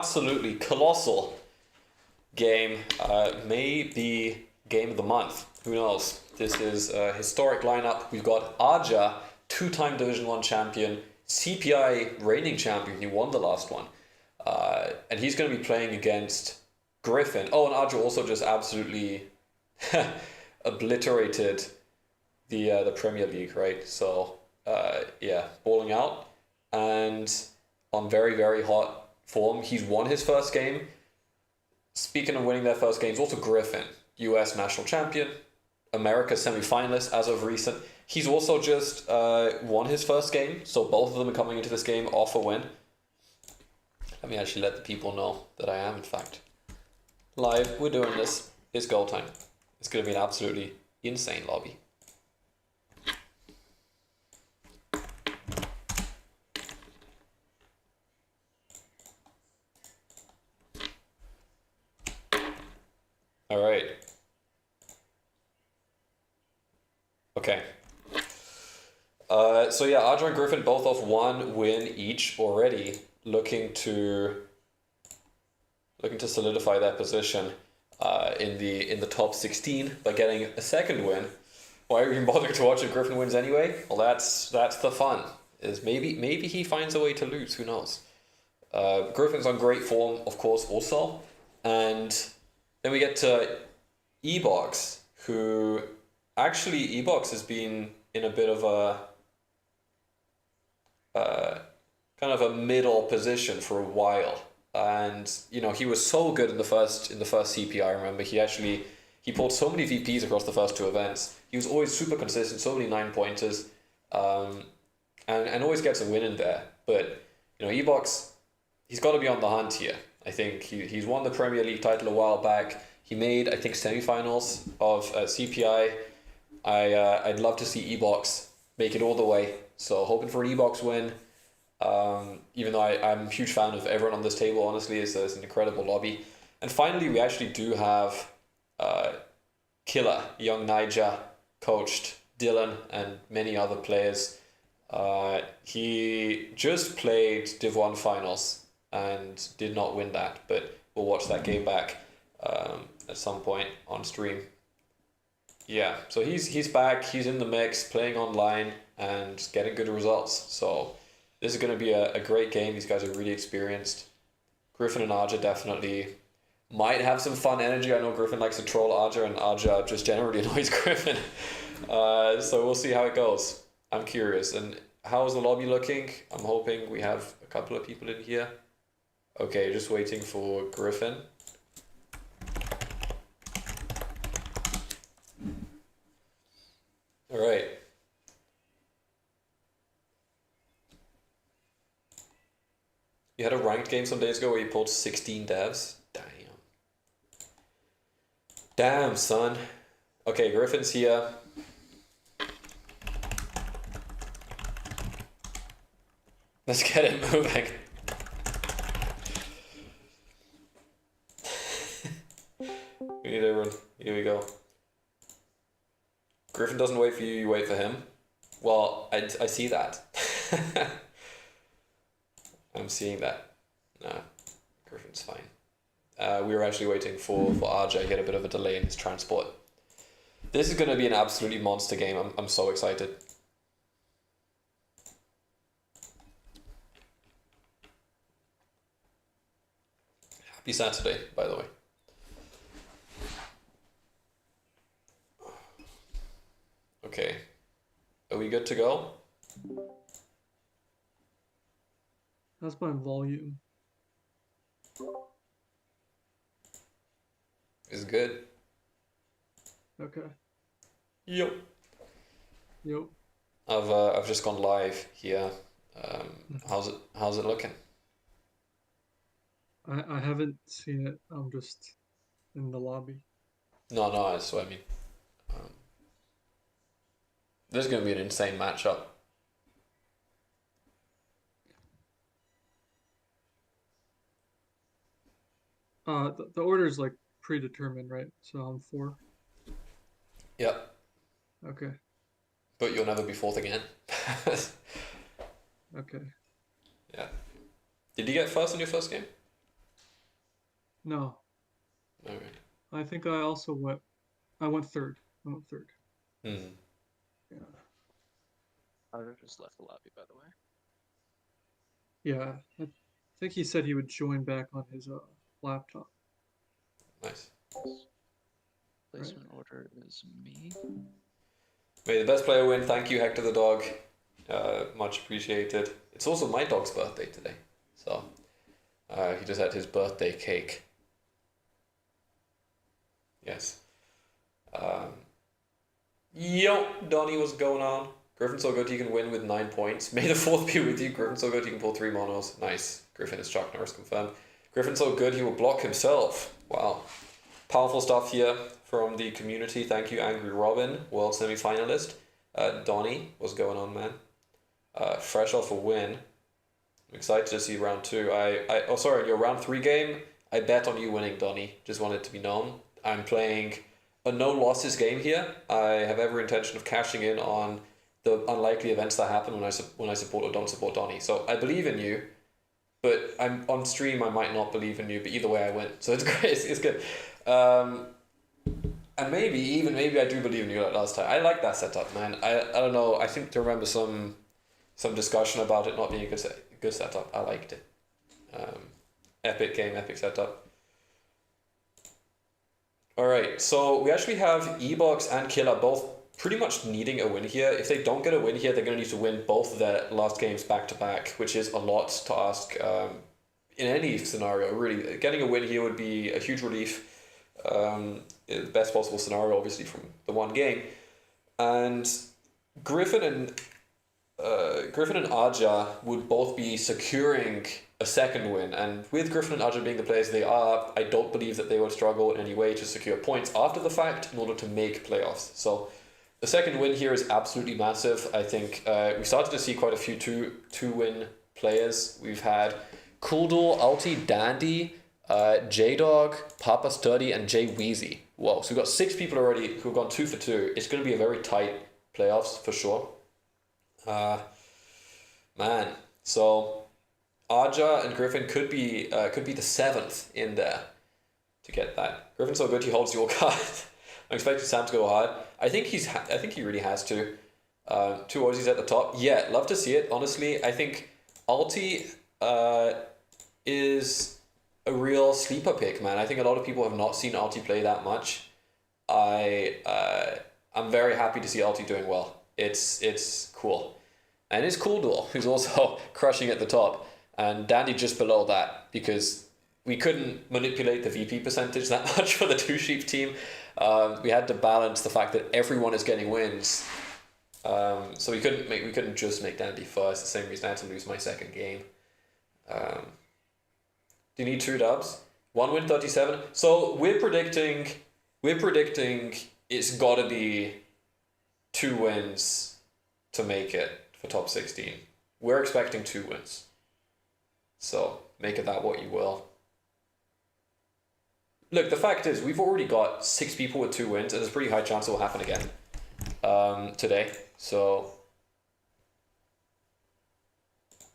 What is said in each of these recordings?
Absolutely colossal game. Maybe game of the month. Who knows? This is a historic lineup. We've got Arja, two-time Division 1 champion, CPI reigning champion. He won the last one. And he's going to be playing against Griffin. Oh, and Arja also just absolutely obliterated the Premier League, right? So, yeah, balling out. And on very, very hot form. He's won his first game. Speaking of winning their first games, also Griffin, US national champion, America semi-finalist as of recent. He's also just won his first game, so both of them are coming into this game off a win. Let me actually let the people know that I am, in fact, live. We're doing this. It's go time. It's going to be an absolutely insane lobby. All right. Okay. So yeah, Arja and Griffin both off one win each already, looking to solidify their position in the top 16 by getting a second win. Why are you even bothering to watch if Griffin wins anyway? Well, that's the fun. Is maybe he finds a way to lose. Who knows? Griffin's on great form, of course, also, and then we get to Ebox, who actually Ebox has been in a bit of a kind of a middle position for a while, and you know he was so good in the first CPI. I remember he pulled so many VPs across the first two events. He was always super consistent, so many 9-pointers, and always gets a win in there. But you know Ebox, he's got to be on the hunt here. I think he's won the Premier League title a while back. He made, I think, semi-finals of CPI. I'd love to see Ebox make it all the way. So hoping for an Ebox win. Even though I'm a huge fan of everyone on this table, honestly, it's an incredible lobby. And finally, we actually do have Killer, young Niger, coached Dylan and many other players. He just played Div 1 finals and did not win that, but we'll watch that game back at some point on stream. Yeah, so he's back, he's in the mix, playing online and getting good results. So this is going to be a great game. These guys are really experienced. Griffin and Arja definitely might have some fun energy. I know Griffin likes to troll Arja, and Arja just generally annoys Griffin. So we'll see how it goes. I'm curious. And how's the lobby looking? I'm hoping we have a couple of people in here. Okay, just waiting for Griffin. All right. You had a ranked game some days ago where you pulled 16 devs. Damn, son. Okay, Griffin's here. Let's get it moving. We need everyone. Here we go. Griffin doesn't wait for you, you wait for him. Well, I see that. I'm seeing that. Nah, Griffin's fine. We were actually waiting for Arja. He had a bit of a delay in his transport. This is going to be an absolutely monster game. I'm so excited. Happy Saturday, by the way. Okay. Are we good to go? How's my volume? Is good. Okay. Yep. Yep. I've just gone live here. How's it looking? I haven't seen it. I'm just in the lobby. No, that's what I mean. This is gonna be an insane matchup. The order is like predetermined, right? So I'm 4. Yep. Okay. But you'll never be fourth again. Okay. Yeah. Did you get first in your first game? No, All right. I think I also went. I went third. I went third. Hmm. Yeah. Otter just left the lobby, by the way. Yeah. I think he said he would join back on his laptop. Nice. Right. Placement order is me. May the best player win. Thank you, Hector the dog. Much appreciated. It's also my dog's birthday today, so he just had his birthday cake. Yes. Yo, Donnie, what's going on? Griffin so good he can win with 9 points. May the 4th be with you. Griffin so good he can pull 3 monos. Nice. Griffin is Chuck Norris confirmed. Griffin so good he will block himself. Wow. Powerful stuff here from the community. Thank you, Angry Robin, world semi-finalist. Donnie, what's going on, man? Fresh off a win. I'm excited to see round 2. Oh, sorry, your round 3 game. I bet on you winning, Donnie. Just want it to be known. I'm playing a no losses game here. I have every intention of cashing in on the unlikely events that happen when I support or don't support Donnie. So I believe in you, but I'm on stream. I might not believe in you, but either way I win. So it's great. It's good. And maybe I do believe in you like last time. I like that setup, man. I don't know. I think to remember some discussion about it not being a good setup. I liked it. Epic game, epic setup. Alright, so we actually have Ebox and Killer both pretty much needing a win here. If they don't get a win here, they're going to need to win both of their last games back to back, which is a lot to ask in any scenario, really. Getting a win here would be a huge relief. The best possible scenario, obviously, from the one game. And Griffin and Aja would both be securing a second win, and with Griffin and Aja being the players they are, I don't believe that they would struggle in any way to secure points after the fact in order to make playoffs. So the second win here is absolutely massive. I think we started to see quite a few two-win players. We've had Cooldool, Alti, Dandy, J-Dog, Papa Sturdy, and Jay Wheezy. Whoa, so we've got 6 people already who've gone 2 for 2. It's going to be a very tight playoffs for sure. Man, so Aja and Griffin could be the 7th in there to get that. Griffin's so good he holds your card. I'm expecting Sam to go hard. I think he really has to. 2 Aussies at the top. Yeah, love to see it. Honestly, I think Alti is a real sleeper pick, man. I think a lot of people have not seen Alti play that much. I'm very happy to see Alti doing well. It's cool. And it's Cooldool, who's also crushing at the top, and Dandy just below that, because we couldn't manipulate the VP percentage that much for the Two Sheep team. We had to balance the fact that everyone is getting wins. So we couldn't just make Dandy first. The same reason I had to lose my second game. Do you need 2 dubs? 1 win 37. So we're predicting it's gotta be 2 wins to make it for top 16. We're expecting 2 wins. So make of that what you will. Look, the fact is we've already got 6 people with 2 wins, and there's a pretty high chance it will happen again today. So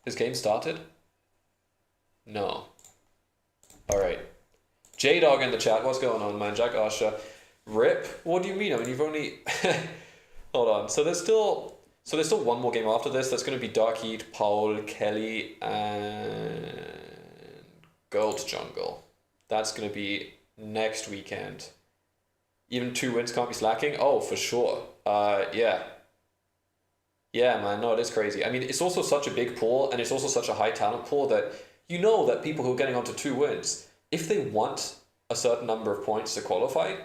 this game started? No. Alright. J-Dog in the chat, what's going on, man? Jack Asha. Rip? What do you mean? I mean, you've only... Hold on. So there's still one more game after this. That's going to be Dark Heat, Paul, Kelly, and Gold Jungle. That's going to be next weekend. Even 2 wins can't be slacking? Oh, for sure. Yeah. Yeah, man. No, it is crazy. I mean, it's also such a big pool, and it's also such a high talent pool that you know that people who are getting onto 2 wins, if they want a certain number of points to qualify,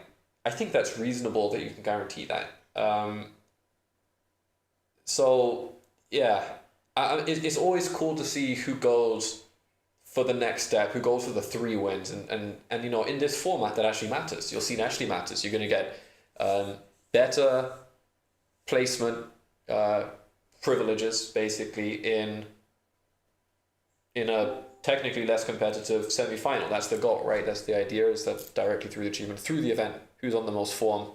I think that's reasonable that you can guarantee that. So, yeah, it's always cool to see who goes for the next step, who goes for the 3 wins. And you know, in this format, that actually matters. You'll see it actually matters. You're going to get better placement privileges, basically, in a technically less competitive semi-final. That's the goal, right? That's the idea, is that directly through the achievement, through the event, who's on the most form.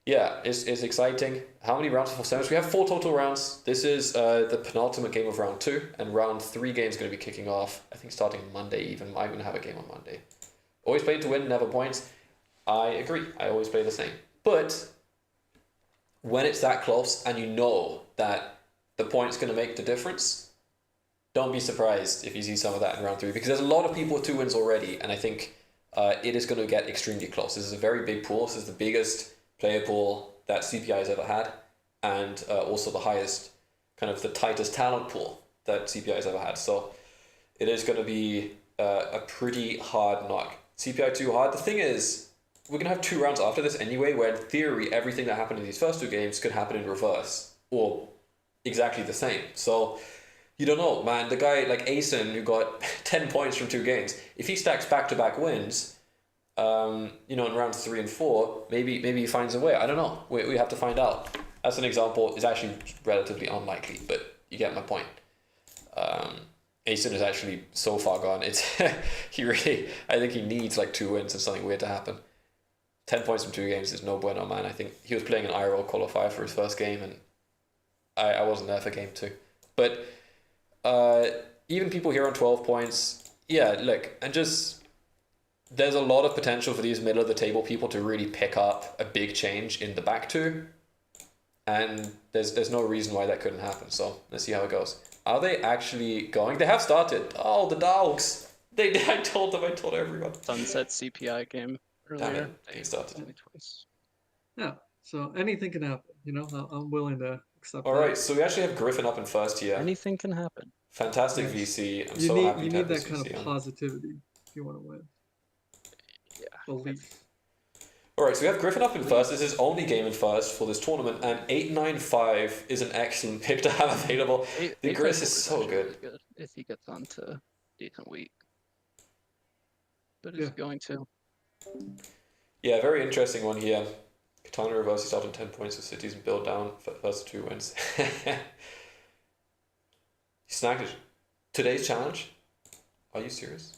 Yeah, it's exciting. How many rounds for semis? We have 4 total rounds. This is the penultimate game of round 2, and round 3 game is going to be kicking off, I think starting Monday even. I might even have a game on Monday. Always play to win, never points. I agree. I always play the same. But when it's that close and you know that the point's going to make the difference, don't be surprised if you see some of that in round 3, because there's a lot of people with 2 wins already, and I think it is going to get extremely close. This is a very big pool. This is the biggest player pool that CPI has ever had, and also the highest, kind of the tightest talent pool that CPI has ever had. So it is going to be a pretty hard knock. CPI 2 hard. The thing is, we're going to have 2 rounds after this anyway, where in theory, everything that happened in these first 2 games could happen in reverse, or exactly the same. So you don't know, man. The guy like Asen, who got 10 points from 2 games, if he stacks back-to-back wins, in rounds 3 and 4, maybe he finds a way. I don't know. We have to find out. As an example, it's actually relatively unlikely, but you get my point. Asen is actually so far gone. It's I think he needs like 2 wins and something weird to happen. 10 points from 2 games is no bueno, man. I think he was playing an IRL qualifier for his first game, and I wasn't there for game 2. But even people here on 12 points, yeah, look, and just there's a lot of potential for these middle of the table people to really pick up a big change in the back 2, and there's no reason why that couldn't happen. So let's see how it goes. Are they actually going? They have started. Oh, the dogs! I told everyone. Sunset CPI game Damn earlier. it, they started. Only twice. Yeah. So anything can happen. I'm willing to accept All that. right, so we actually have Griffin up in first here. Anything can happen. Fantastic Yes. VC. I'm You so need happy you to have need this that kind VC of on. positivity if you want to win. Yeah. Belief. All right, so we have Griffin up in first. This is his only game in first for this tournament, and 895 is an excellent pick to have available. The Gris is so actually good. really good if he gets onto a decent week. But Yeah. he's going to. Yeah, very interesting one here. Katana reverses out on 10 points with cities and build down for first 2 wins. He snagged it. Today's challenge? Are you serious?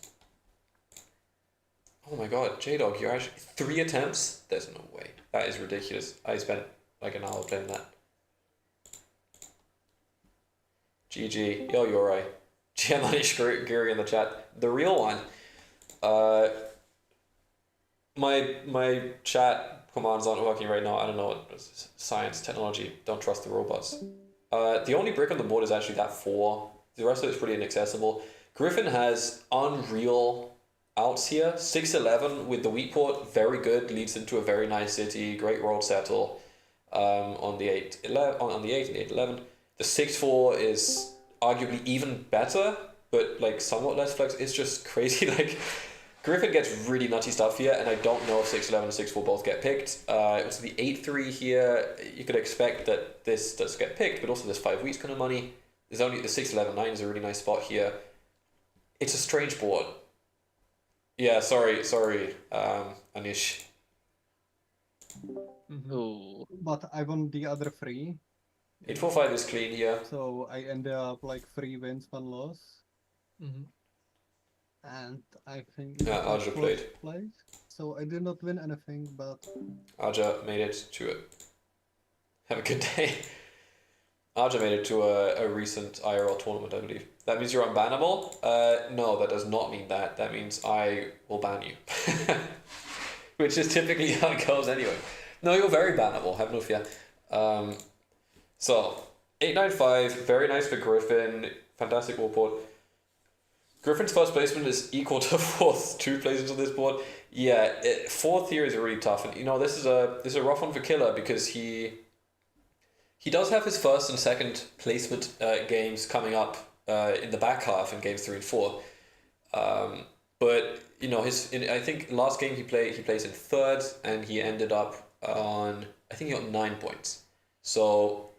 Oh my god, J-Dog, you're actually 3 attempts? There's no way. That is ridiculous. I spent like an hour playing that. GG. Yo, you're right. Giamani Guri in the chat. The real one. My chat commands aren't working right now. I don't know. Science, technology. Don't trust the robots. The only brick on the board is actually that 4. The rest of it's pretty inaccessible. Griffin has unreal outs here. 6-11 with the weak port, very good, leads into a very nice city, great road settle. On the 8-11, on the 8 and 8-11. The 6-4 is arguably even better, but like somewhat less flex. It's just crazy. Like Griffin gets really nutty stuff here, and I don't know if 6-11 and 6-4 both get picked. Also the 8-3 here, you could expect that this does get picked, but also there's 5 weeks kind of money. There's only the 6-11-9 is a really nice spot here. It's a strange board. Yeah, sorry, Anish. Mhm. Ooh. But I won the other 3, 8-4-5 is clean here. so I ended up like 3 wins, 1 loss, Mhm. and I think Yeah, I got Arja played. fourth place. So I did not win anything, but Arja made it to it. Have a good day. Arja made it to a recent IRL tournament, I believe. That means you're unbannable? No, that does not mean that. That means I will ban you. Which is typically how it goes anyway. No, you're very bannable, have no fear. So, 895, very nice for Griffin. Fantastic wallport. Griffin's first placement is equal to 4th, 2 places on this board. Yeah, 4th here is really tough. And this is a rough one for Killer, because he does have his first and second placement games coming up in the back half in games 3 and 4. But I think last game he plays in 3rd, and he ended up on, I think he got 9 points. So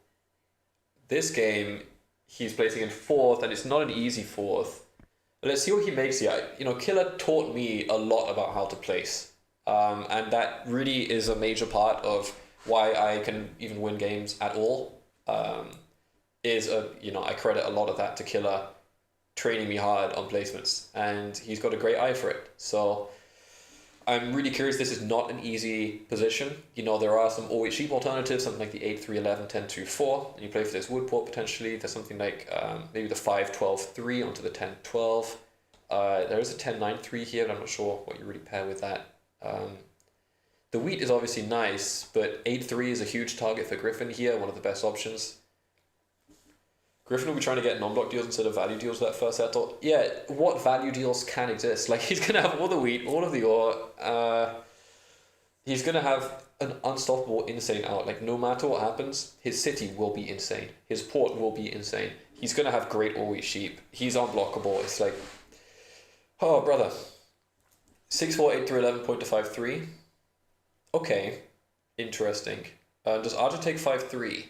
this game he's placing in 4th, and it's not an easy 4th. But let's see what he makes here. Killer taught me a lot about how to place, and that really is a major part of why I can even win games at all. I credit a lot of that to Killer training me hard on placements, and he's got a great eye for it. So I'm really curious. This is not an easy position. There are some always cheap alternatives, something like the 8-3-11, 10-2-4, and you play for this wood port potentially. There's something like maybe the 5-12-3 onto the 10-12. There is a 10-9-3 here, but I'm not sure what you really pair with that. The wheat is obviously nice, but 8-3 is a huge target for Griffin here, one of the best options. Griffin will be trying to get non-block deals instead of value deals that first settle. Yeah, what value deals can exist? Like, he's going to have all the wheat, all of the ore. He's going to have an unstoppable, insane out. Like, no matter what happens, his city will be insane. His port will be insane. He's going to have great ore wheat sheep. He's unblockable. It's like, oh, brother. 6-4, 8-3, 11, point to 5-3. Okay, interesting. Does Aja take 5-3?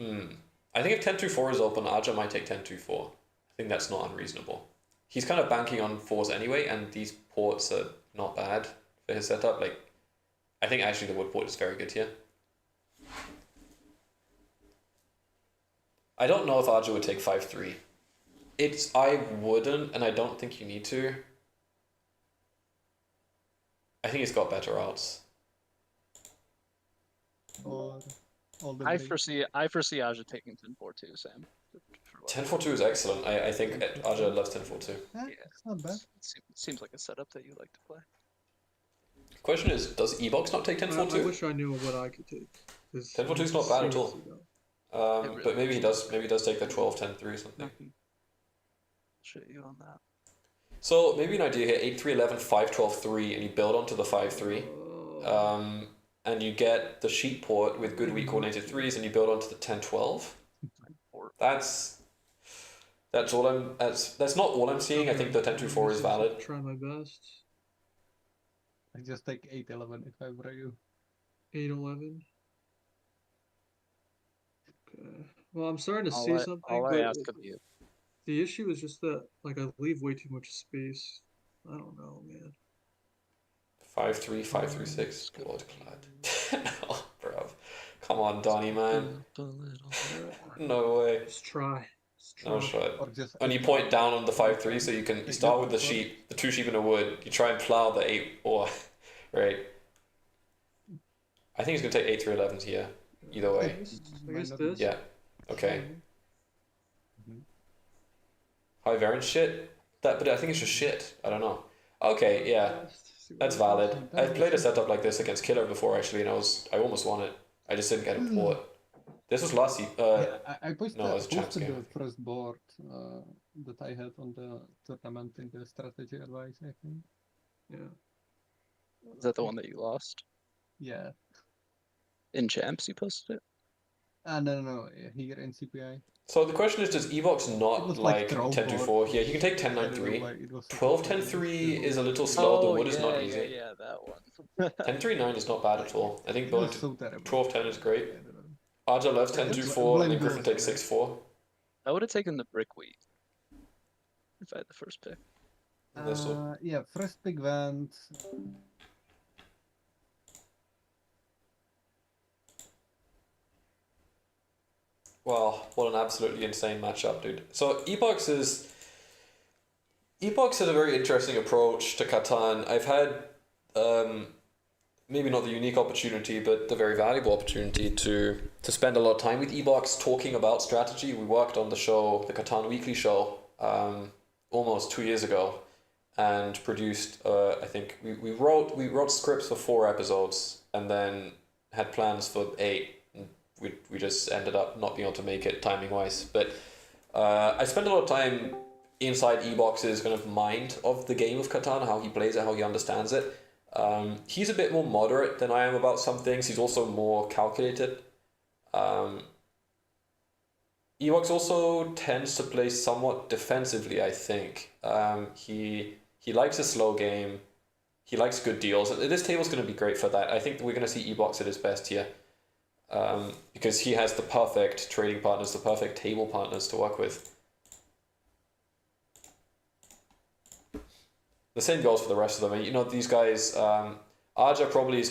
I think if 10-2-4 is open, Aja might take 10-2-4. I think that's not unreasonable. He's kind of banking on 4s anyway, and these ports are not bad for his setup. Like, I think actually the wood port is very good here. I don't know if Aja would take 5-3. I wouldn't, and I don't think you need to. I think he's got better outs. Or all the I break. foresee Aja taking 10-4 too, Sam. 10-4-2 is excellent. I think Aja loves 10-4-2. Yeah, it's not bad. Seems like a setup that you like to play. Question is, does Ebox not take I 10-4-2? wish I knew what I could take. 10-4-2 is not bad at all. Really But maybe he does. Maybe he does take the 12-10-3 or something. Nothing. Shit you on that. So maybe an idea here: 8-3-11, 5-12-3, and you build onto the 5-3. And you get the sheep port with good weak coordinated 3s, and you build onto the 10-12. That's all I'm. That's not all I'm seeing. I think the 10-2-4 is valid. Try my best. I just take 8-11 if I were you. 8-11. Okay. Well, I'm starting to All see I, something, all I but ask of you. the issue is just that, like, I leave way too much space. I don't know, man. 5-3, 5-3-6. God, clad. No, bruv. Come on, Donnie, man. No way. Just try. No shot. Or just And you point down on the 5-3, so you start with the sheep, the 2 sheep in a wood. You try and plow the 8 ore, right? I think he's gonna take 8-3-11s here. Either way. I guess this. Yeah. Okay. High variance shit. But I think it's just shit. I don't know. Okay, yeah. That's valid. I've played a setup like this against Killer before actually, and I almost won it. I just didn't get a port. This was last I posted, no, it was Champs posted game. the first board that I had on the tournament in the strategy advice, I think. Yeah. Is that the one that you lost? Yeah. In Champs you posted it? No, here in CPI. So the question is, does Evox It not was like troll 10-4 board. here? He can take I don't know 10-9-3. why it was such a 12-10-3 is a little slow. The wood is not easy. Yeah, that one. 10-3-9 is not bad at all. I think It building was so terrible. 12-10 is great. I don't know. Aja loves 10-2-4, and then Griffin Blame takes Bill. 6-4. I would have taken the brick wheat if I had the first pick. This will- Yeah, first pick went. Wow, what an absolutely insane matchup, dude. So Ebox has a very interesting approach to Catan. I've had maybe not the unique opportunity, but the very valuable opportunity to spend a lot of time with Ebox talking about strategy. We worked on the show, the Catan Weekly show, almost 2 years ago, and produced. I think we wrote scripts for 4 episodes, and then had plans for 8. We just ended up not being able to make it timing wise. But I spent a lot of time inside Ebox's kind of mind of the game of Catan, how he plays it, how he understands it. He's a bit more moderate than I am about some things. He's also more calculated. Ewoks also tends to play somewhat defensively, I think. He likes a slow game. He likes good deals. This table's going to be great for that. I think we're going to see Ebox at his best here. Because he has the perfect trading partners, the perfect table partners to work with. The same goes for the rest of them. You know, these guys, Aja probably is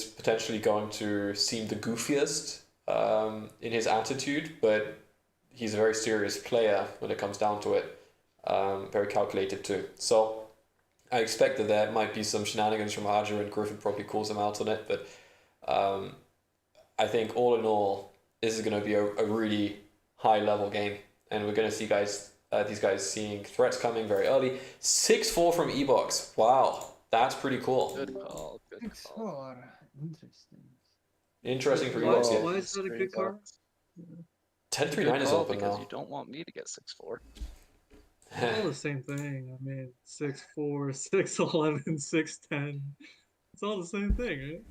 potentially going to seem the goofiest in his attitude, but he's a very serious player when it comes down to it. Very calculated too. So I expect that there might be some shenanigans from Aja, and Griffin probably calls him out on it, but I think all in all, this is going to be a really high level game. and we're going to see these guys seeing threats coming very early. 6-4 from Ebox. Wow, that's pretty cool. Good call. Good call. 6-4. Interesting. Interesting for Why, Ebox. Yeah. why is that a good card? 10-3-9 is open because now. you don't want me to get 6-4. It's all the same thing. I mean, 6-4, 6-11, 6-10. It's all the same thing, right?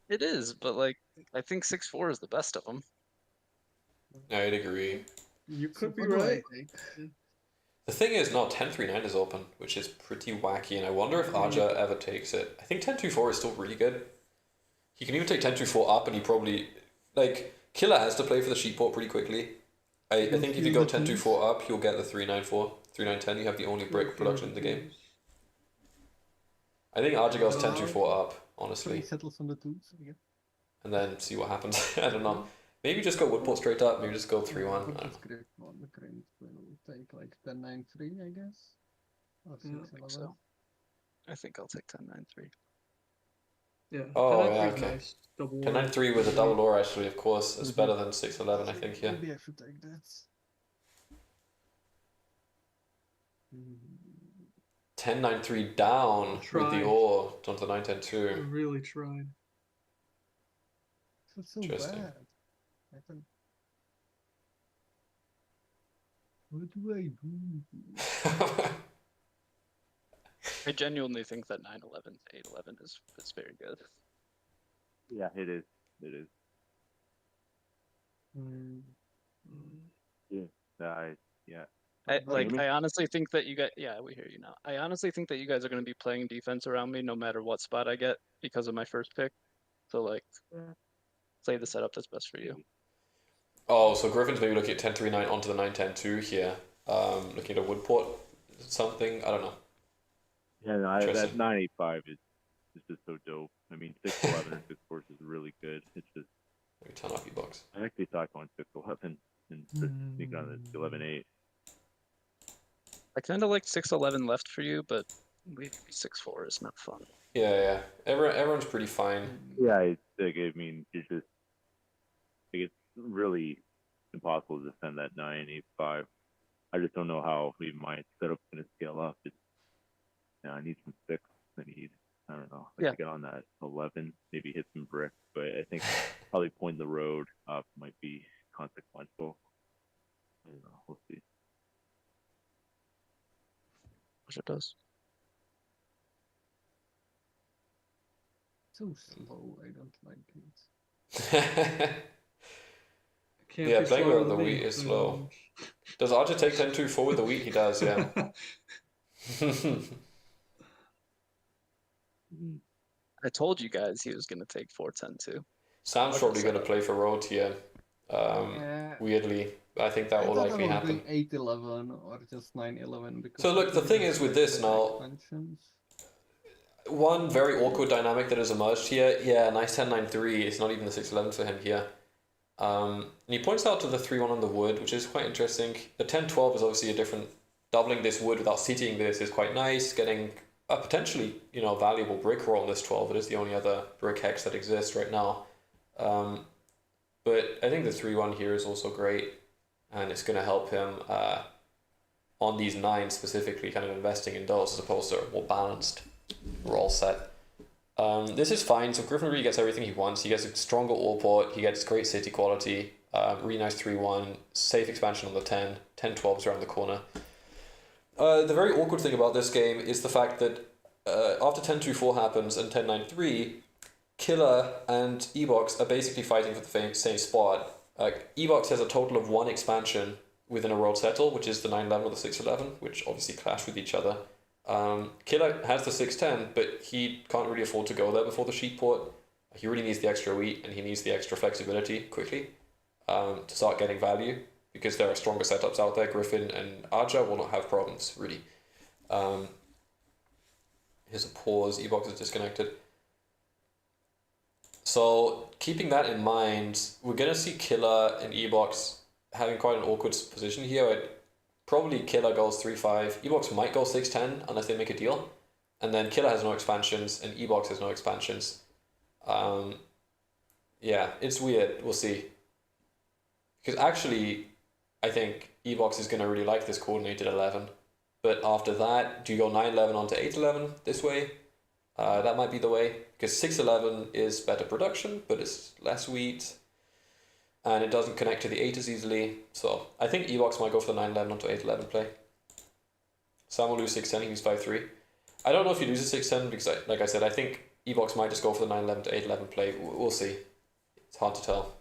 It is, but like I think 6-4 is the best of them. I'd agree. You So could be what do I right. take? The thing is, no, 10-3-9 is open, which is pretty wacky, and I wonder if Aja ever takes it. I think 10-2-4 is still really good. He can even take 10-2-4 up, and he probably... Like, Killer has to play for the sheep port pretty quickly. I think if you go 10-2-4 up, you'll get the 3-9-4. 3-9-10, you have the only brick production in the game. I think Aja goes 10-2-4 up, So honestly, he settles on the 2s again. and then see what happens. I don't know. Maybe just go woodport straight up, maybe just go 3-1. I don't know. Grip on the crane will take like 10-9-3, I guess. Or Yeah, I 6-11. think so. I think I'll take 10-9-3. Yeah. Oh, 10-9-3 yeah, is okay. nice. Double 10-9-3 with a double or actually, of course. It's better than 6-11, I think, yeah. Maybe I should take that. 10-9-3 down with the Tried. ore onto the I 9-10-2. really tried. That's so Interesting. bad. I think. What do I do? I genuinely think that 9-11 to 8-11 is very good. Yeah, it is. It is. Yeah. I honestly think that you guys, yeah, we hear you now. I honestly think that you guys are going to be playing defense around me no matter what spot I get because of my first pick. So like, play the setup that's best for you. Oh, so Griffin's maybe looking at 10-3-9 onto the 9-10-2 here. Looking at a woodport something. I don't know. Yeah, no, Interesting. that 985 is just so dope. I mean, 611 or 6-4 is really good. It's just Maybe turn off E-box. I actually thought going 611 and sneaking on the 11-8. I kind of like 6-11 left for you, but maybe 6-4 is not fun. Yeah. Everyone's pretty fine. Yeah, I mean, it's just it's really impossible to defend that 985. I just don't know how my setup's going to scale up. I need some 6. I don't know, to get on that 11, maybe hit some bricks, but I think probably pointing the road up might be consequential. I don't know, we'll see. Which it does. So slow, I don't like it. Can't Yeah, be playing slower with the than wheat me, is so- slow. Does Archer take 10-2-4 with the wheat? He does, yeah. I told you guys he was going to take 4-10-2. Sam's probably going to play for road here. Yeah. Weirdly, I think that I will thought likely I was happen. doing 8-11 or just 9-11 because. So look, the thing is with this now, expansions. one very awkward dynamic that has emerged here. Yeah, nice 10-9-3. It's not even the 6-11 for him here. And he points out to the 3-1 on the wood, which is quite interesting. The 10-12 is obviously a different. Doubling this wood without citying this is quite nice. Getting a potentially valuable brick roll on this 12. It is the only other brick hex that exists right now. But I think the 3-1 here is also great, and it's going to help him on these 9s specifically, kind of investing in those as opposed to a more balanced roll set. This is fine. So Griffin really gets everything he wants. He gets a stronger ore port. He gets great city quality. Really nice 3-1. Safe expansion on the 10. 10-12 is around the corner. The very awkward thing about this game is the fact that after 10-2-4 happens and 10-9-3, Killer and Ebox are basically fighting for the same spot. Ebox has a total of 1 expansion within a road settle, which is the 9-11 or the 6-11, which obviously clash with each other. Killer has the 6-10, but he can't really afford to go there before the sheep port. He really needs the extra wheat, and he needs the extra flexibility quickly to start getting value, because there are stronger setups out there. Griffin and Aja will not have problems, really. Here's a pause. Ebox is disconnected. So, keeping that in mind, we're going to see Killer and Ebox having quite an awkward position here. Probably Killer goes 3-5. Ebox might go 6-10 unless they make a deal. And then Killer has no expansions and Ebox has no expansions. Yeah, it's weird. We'll see. Because actually, I think Evox is going to really like this coordinated 11. But after that, do you go 9-11 onto 8-11 this way? That might be the way, because 6-11 is better production, but it's less wheat, and it doesn't connect to the 8 as easily. So I think Evox might go for the 9-11 onto 8-11 play. Sam will lose 6-10, he loses 5-3. I don't know if he loses 6-10, because like I said, I think Evox might just go for the 9-11 to 8-11 play. We'll see. It's hard to tell.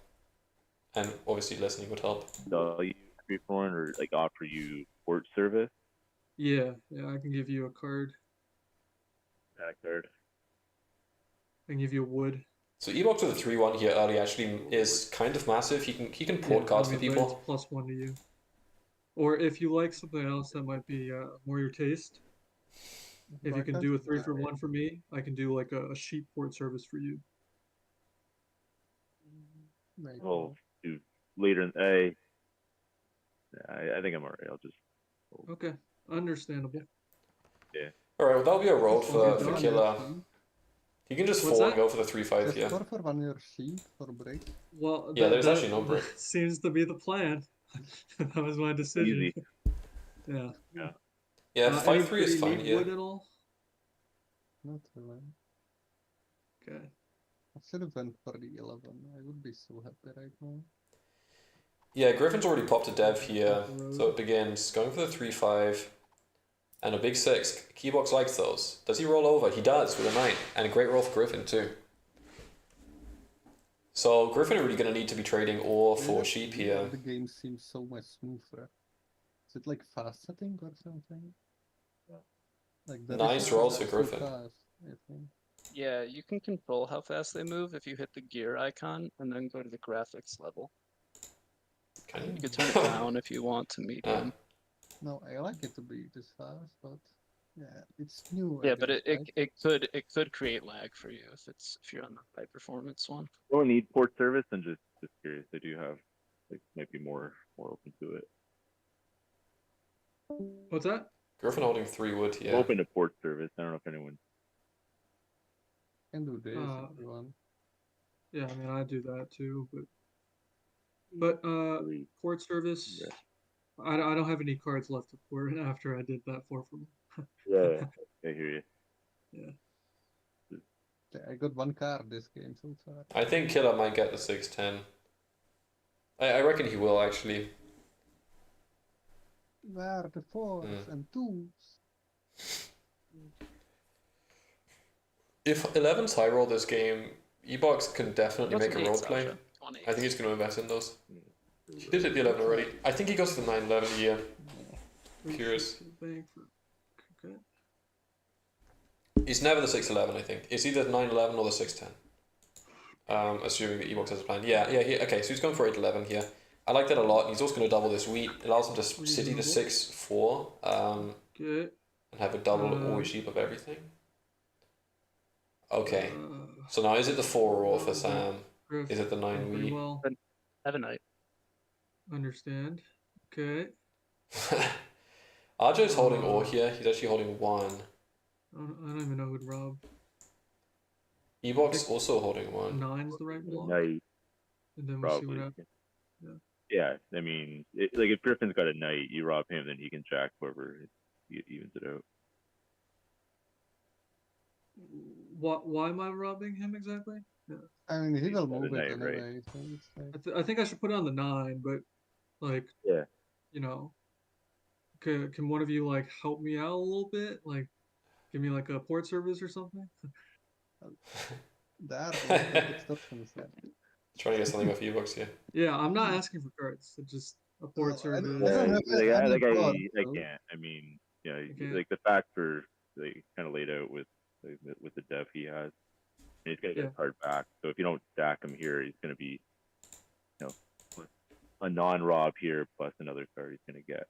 And obviously listening would help. So you free for or like offer you port service? Yeah, I can give you a card. That card. I can give you a wood. So Evox with a 3-1 here early actually is kind of massive. He can port Yeah, cards I for mean, but people. it's +1 to you. Or if you like something else that might be more your taste, if Why you can can't do a you 3-for-1 for me, I can do like a sheep port service for you. make Well, do later in I think I'm alright. I'll just Okay, understandable. Alright, well that'll be a roll Just for score Killer. your sheep. He can just What's 4 and that? go for the 3-5 Just here. score for 1 your sheep for break. Well, Yeah, there's actually no break. seems to be the plan. That was my decision. easy. Yeah. Yeah, 5-3 is anybody fine need here. wood at all? Not really. Okay. I should have went for the 11. I would be so happy right now. Yeah, Griffin's already popped a dev here, so it begins going for the 3-5 and a big 6. Keybox likes those. Does he roll over? He does with a 9, and a great roll for Griffin too. So Griffin are really going to need to be trading ore for Weird, sheep weird, here. The game seems so much smoother. Is it like fast setting or something? Like the Nice reset rolls is for too Griffin. fast, I think. Yeah, you can control how fast they move if you hit the gear icon and then go to the graphics level. Can You could turn it down if you want to medium. No, I like it to be this fast, but yeah, it's new. I Yeah, but guess, right? it could create lag for you if you're on the high performance one. Don't need port service. And just curious. They do have like maybe more open to it. What's that? Griffin holding 3 wood here. Open to port service. I don't know if anyone. Can do this if you want. Yeah, I mean I do that too, but Really, port service. Yeah. I don't have any cards left to port after I did that 4-for-1. yeah, I hear you. Yeah, I got 1 card this game so far. I think Killer might get the 6-10. I reckon he will actually. Where are the 4s and 2s? If 11's high roll this game, Ebox can definitely What's make an a eight, roll play. Sasha? On I think he's going to invest in those. He did hit the 11 already. I think he goes to the 9-11 here. Curious. Okay. He's never the 6-11, I think. It's either the 9-11 or the 6-10. Assuming that Ebox has a plan. Yeah, okay, so he's going for 8-11 here. I like that a lot. He's also going to double this wheat. It allows him to city the 6-4 Good. and have a double always sheep of everything. Okay, so now is it the 4 roll for Sam? Griff, Is it the 9 pretty wheat? well. Have a night. Understand. Okay. Arjo's holding ore here. He's actually holding 1. I don't even know who'd rob. Ebox also holding 1. 9's the right block. Knight, And then we'll see what probably. happens. Yeah, I mean, like if Griffin's got a knight, you rob him, then he can jack whoever evens it out. Why am I robbing him exactly? Yeah. I mean, he He's will got a move it knight, right? anyway, so it's like... I think I should put it on the 9, but like, Yeah. you know, can one of you like help me out a little bit? Like, give me like a port service or something? There, it's options there. Trying to get something off Ebox here. Yeah, I'm not asking for cards. It's just a port Well, I service. don't have any cards, I so- can't. I mean, yeah, Okay. like the facts are like kind of laid out with the dev he has. And he's gonna get Yeah. a card back. So if you don't stack him here, he's gonna be, you know, a non-rob here plus another card he's gonna get.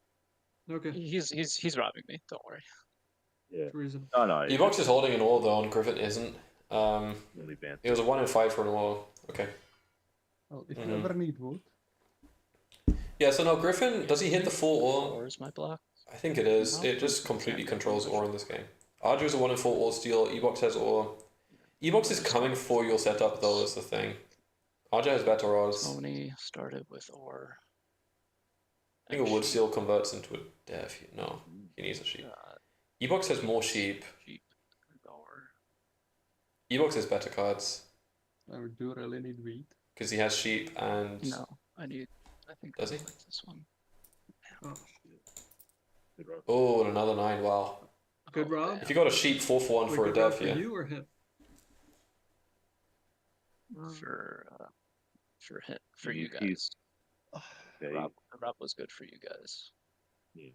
Okay, He's robbing me. Don't worry. Yeah. it's reasonable. No, it's Ebox is holding an ore though, and Griffin isn't. really advanced. It was a 1 in 5 for an ore. Okay. Oh, if you Mhm. ever need wood, Yeah, so now Griffin, does he hit the full ore? Or is my block? I think it is. No. It just completely controls ore in this game. Arjo's a 1 in 4 ore steal. Ebox has ore. Ebox is coming for your setup though, is the thing. Arjo has better odds. Tony started with or. I think a wood seal converts into a dev. No, he needs a sheep. Ebox has more sheep. Sheep. Or Ebox has better cards I do really need wheat. because he has sheep and no, I think Does I he? like this one. Oh shit. oh, and another 9. Wow. Good, Oh, Rob? If you got a sheep 4/1 Wait, for a good Rob dev, for yeah. you or him? For him, for you He's- guys. Yeah, Rob was good for you guys. he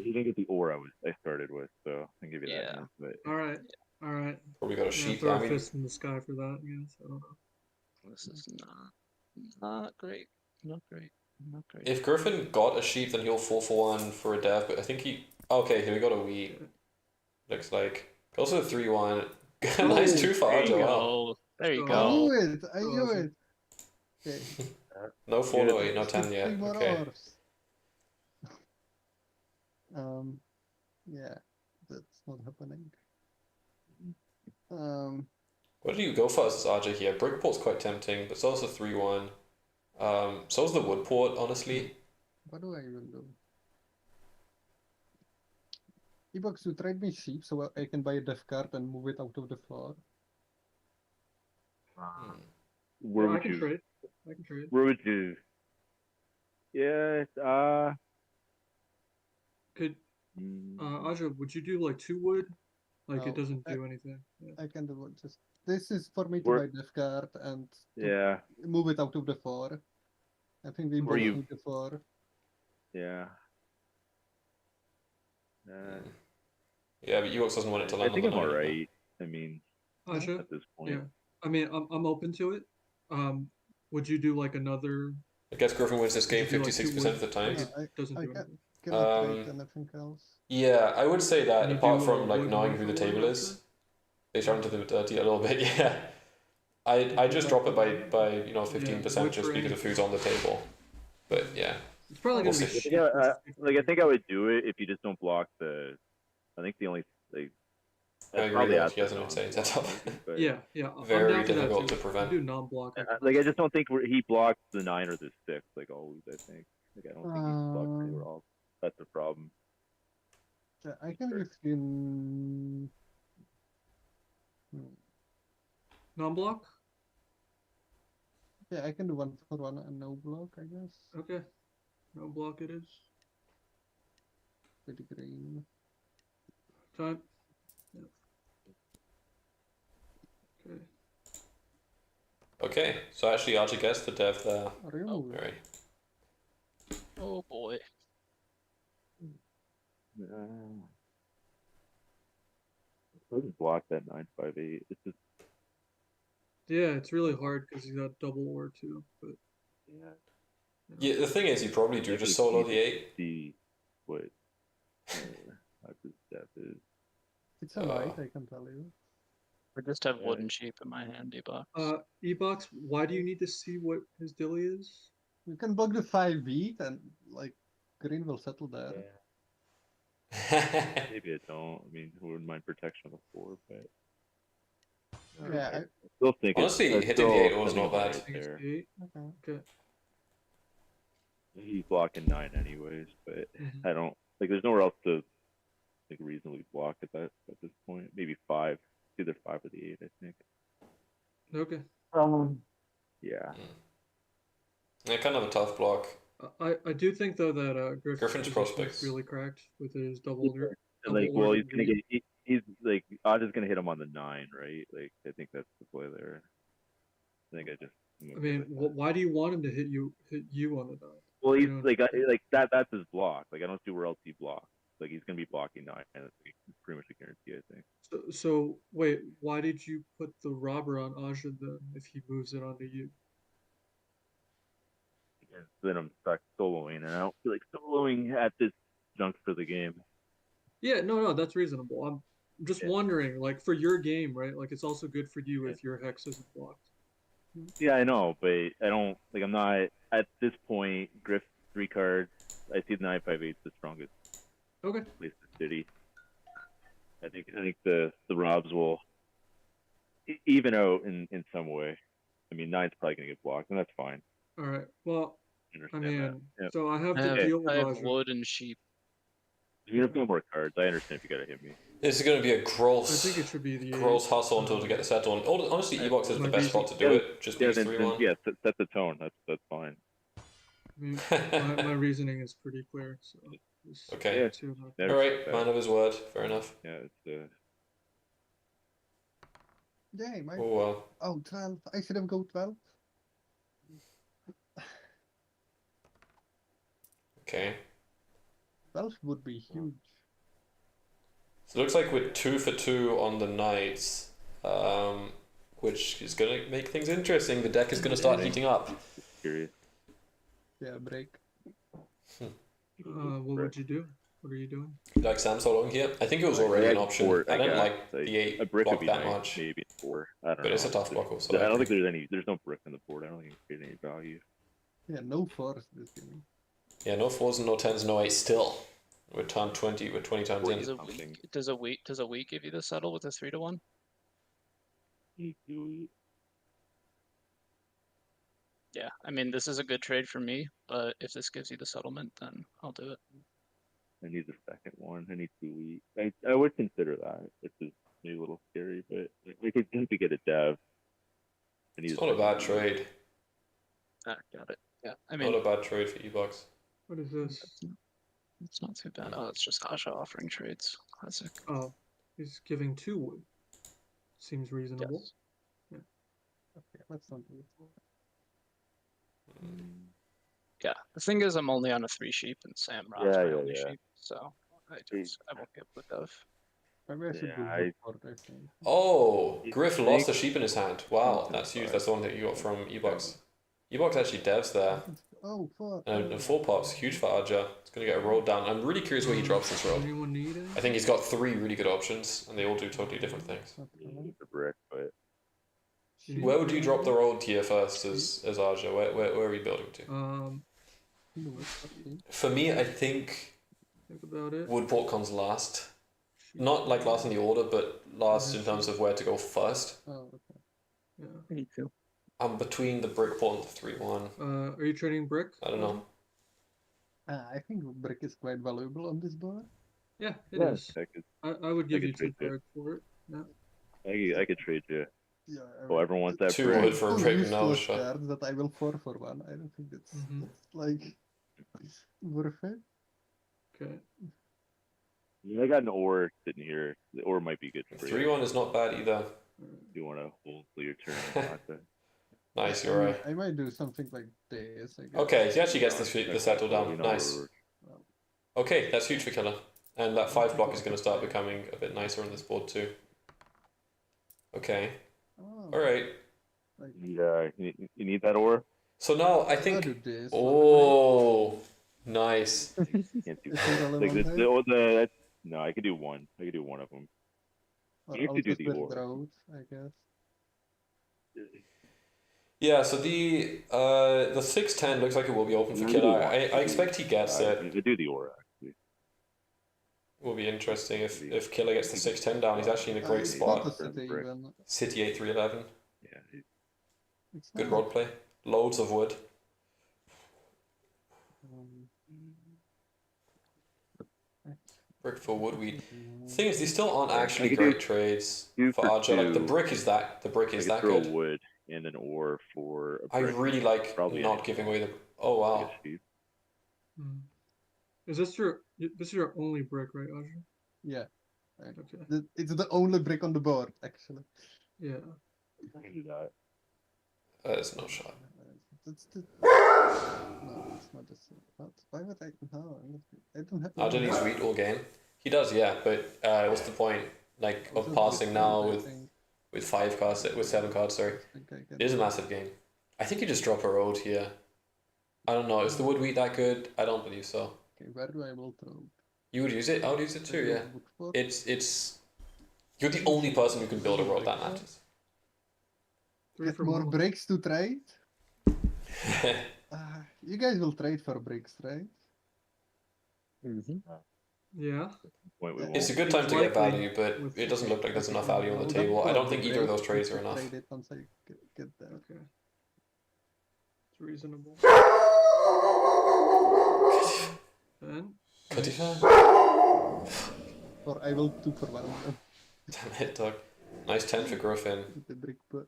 didn't get the aura I started with, so I can give you that. Yeah. hint, But All right. All right. Probably got a Yeah, sheep. throw I a mean, fist in the sky for that. Yes. I don't know. This is not great. Not great. Not great. if Griffin got a sheep, then he'll 4/1 for a dev. But I think he. Okay, here we got a wheat. Looks like also a 3/1. Nice 2 for There you Arjo. Wow. go. There you Oh. I go. knew it! I Oh, knew okay. it! Okay. No 4, no 8, no Just 10 yet. 3 more Okay. hours. Yeah, that's not happening. What did you go for as RJ here? Brickport's quite tempting, but it's also 3/1. So's the Woodport, honestly. What do I even do? E-Box, you trade me sheep so I can buy a death card and move it out of the floor. where I would can you? trade. I can trade. Where would you? Yeah. Could mm, Aja, would you do like 2 wood? Like No, it doesn't do anything. Yeah. I can do it. Just this is for me to Where- buy death card and to yeah. move it out of the floor. I think we Were both you- need the floor. Yeah. Yeah, but UX doesn't want it to I land think on I'm the 9. alright. I mean, Aja, at this point. yeah. I mean, I'm open to it. Would you do like another? I guess Griffin wins this game Would you do, like, 56% of the wood? time. Like, Yeah, it doesn't I do can- anything. Cannot Um, trade anything else. Yeah, I would say that Can you apart do, from like wood knowing one who the for one table after? is, they start into the dirty a little bit. Yeah, I just drop it by 15% wood just for because any- of who's on the table. But yeah, It's probably We'll gonna be see. shit. Yeah, versus I think I would do it if you just don't block the. I think the only like. I agree probably though, has he has to an non insane block, setup. maybe, but- Yeah, I'm Very down to that difficult too. to prevent. I do non-block. Like I just don't think he blocks the 9 or the 6 like always. I think like I don't think he blocks anywhere else. That's the problem. Yeah, I can give him. Non-block. Yeah, I can do 1 for 1 and no block, I guess. Okay, no block it is. Pretty green. Time. Yeah. Okay. Okay, so actually Archie gets the dev there. Are you Oh, moving? Very. Oh boy. I just block that 958. It's just Yeah, it's really hard because you got double or two, but yeah. Yeah, the thing is, you probably do just solo the 8. See what this step is. It's a light, I can tell you. I just have Yeah. wooden sheep in my handy box. E-Box, why do you need to see what his dilly is? You can bug the 5 beat and like green will settle there. Maybe I don't. I mean, who wouldn't mind protection of the 4, but Yeah, I still think Honestly, it's hitting the still 8 was not something bad. right Think it's there. 8? okay. Okay. He's blocking 9 anyways, but Mhm. I don't like. There's nowhere else to like reasonably block at this point. Maybe 5, either 5 or the 8. I think. Okay. Yeah. Yeah, kind of a tough block. I do think though that Griffin's position is prospects. really cracked with his double order. And like, double well, order he's gonna green. get. He's like, Odd is gonna hit him on the 9, right? Like, I think that's the play there. I think I just. I mean, why do you want him to hit you on the dot? Well, he's know, like like that. That's his block. Like I don't see where else he blocks. Like he's gonna be blocking 9, and it's pretty much a guarantee. I think. So wait, why did you put the robber on Aja then if he moves it onto you? Because then I'm stuck soloing, and I don't feel like soloing at this juncture of the game. Yeah, no, that's reasonable. I'm just Yeah. wondering, like for your game, right? Like it's also good for you Yeah. if your hex isn't blocked. Yeah, I know, but I don't like. I'm not at this point. Griff 3 cards. I see the 958 the strongest Okay. place in the city. I think the Robs will even out in some way. I mean, 9's probably gonna get blocked, and that's fine. All right. Well, I understand mean, that. Yeah. so I have I to have, deal with I have Aja. wood and sheep. If you have no more cards, I understand if you gotta hit me. This is going to be a I gross, think it should be the gross 8. hustle until to get the set on. Honestly, Ebox is my the best spot to do Yeah, it. Just Yeah, these then 3-1. yeah, set the tone. That's fine. I mean, my reasoning is pretty clear. So just Okay. Yeah. see what happens. Never All check right, that. man of his word. Fair enough. Yeah, it's Yay, my. Oh well. Oh, 12. I should have go 12. Okay. 12 would be huge. So it looks like we're 2 for 2 on the knights, which is going to make things interesting. The deck is going to start heating up. curious. Yeah, break. What would you do? What are you doing? Like Sam so long here? I think it was already an option. I don't like the 8 a brick block would be that nice, much. maybe 4. I don't know. But it's a tough block also. I don't think there's no brick on the board. I don't think it creates any value. Yeah, no force this game. Yeah, no 4s and no 10s, no 8s still. We're 20, we're 20 times in. Does a week give you the settle with a 3-1? Yeah, I mean this is a good trade for me, but if this gives you the settlement, then I'll do it. I need the second one. I need 2 weeks. I would consider that. It's just maybe a little scary, but we could have to get a dev. It's not a bad trade. Ah, got it. Yeah, I mean Not a bad trade for E-Box. What is this? it's not too bad. Oh, it's just Aja offering trades. Classic. Oh, he's giving 2 wood. Seems reasonable. Yes. Okay, let's not do it. Yeah, the thing is, I'm only on a 3 sheep, and Sam Rob's Yeah, my yeah, only yeah. sheep, so I won't be able to dove. Maybe I should Yeah, go I- for it, I think. Oh, You Griff think- lost a sheep in his hand. Wow, Something that's huge. like- That's the one that you got from E-Box. E-Box actually devs there. Oh, fuck. And the 4 pops, huge for Aja. It's going to get a roll down. I'm really curious where he drops this roll. Anyone need it? I think he's got 3 really good options, and they all do totally different things. You need the brick, but Where would you drop the roll tier first as Aja? Where are we building to? For me, I think Think about it. Woodport comes last. Not like last in the order, but last in terms of where to go first. Oh, okay. Yeah. Me too. I'm between the Brickport and the 3-1. Are you trading brick? I don't know. I think brick is quite valuable on this board. Yeah, it yeah, is. I I would give could you 2 trade it. brick for it. Yeah. I could trade you. Yeah. Oh, everyone wants that 2 brick. wood for a brick, no useless shot. cards that I will 4 for 1. I don't think that's, Mhm. that's like worth it. Okay. Yeah, I got an ore sitting here. The ore might be good for you. 3-1 is not bad either. If you want to hold till your turn. and not to- Nice, you're right. I might do something like this, I guess. Okay, he actually gets the Okay, settle well, down. you know Nice. where Okay, that's huge for Killer. And that 5 block is going to start becoming a bit nicer on this board too. Okay, Oh, alright. like, Yeah, you need that ore. So now I I'll think. do this. Oh, nice. Can't do Is that. there a Like limit there? no, I could do one. I could do one of them. Or you have I'll to do just the build ore. road, I guess. Yeah, so the 6-10 looks like it will be open for You Killer. do one. I expect he gets it. I do the ore actually. Will be interesting if Killer gets the 6-10 down. He's actually in a great It's not spot. a city Brick. even. City 8-3-11. Yeah, It's Good not. rod play. Loads of wood. Um, Brick for woodweed. Thing is, these still aren't actually could do great trades 2 for for Archer. Like the 2. brick is that I that could throw good. wood and an ore for a I brick. really like Probably not an- giving away the. Oh like wow. a sheep. Hmm. Is this your only brick, right, Aja? Yeah, Okay. it's the only brick on the board, actually. Yeah. I can do that. There's no shot. It's the... No, it's not just... What? Why would I... No, I don't have... Archer needs wheat all game. He does, yeah. But what's the point? Like of passing now with 5 cards, with 7 cards. Sorry, it is a massive game. I think you just drop a road here. I don't know. Is the wood wheat that good? I don't believe so. Okay, where do I will throw? You would use it. I would use it too. Yeah. Woodford? It's. You're the only person who can build a road that matters. 3 Get for more 1. bricks to trade? You guys will trade for bricks, right? Yeah. Point we It's a won't. good time to get Likely value, but with- it doesn't look like there's enough value on the Well, table. that's I don't not think the either of rate. those trades You are can enough. Trade it once I get that. Okay. It's reasonable. 10. QUALIFIERS. Or I will 2 for 1 Damn it, dog. Nice 10 for Griffin. with the brick butt.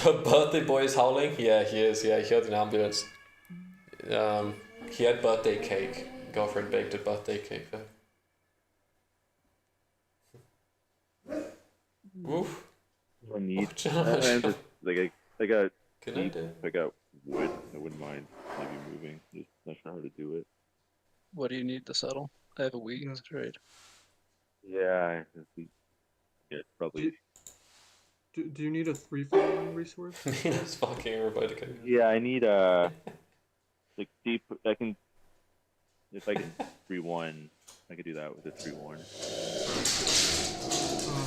The birthday boy is howling? Yeah, he is. Yeah, he had an ambulance. He had birthday cake. Girlfriend baked a birthday cake for him. Woof. I need. Oh, Josh. I'm just like I got Good night, deep, dude. I got wood. I wouldn't mind maybe moving. Just not sure how to do it. What do you need to settle? I have a week Yeah. trade. Yeah, probably. Do you need a 3-for-1 resource? It's fucking everybody. Can... Yeah, I need like deep. I can if I can 3-1. I could do that with a 3-1.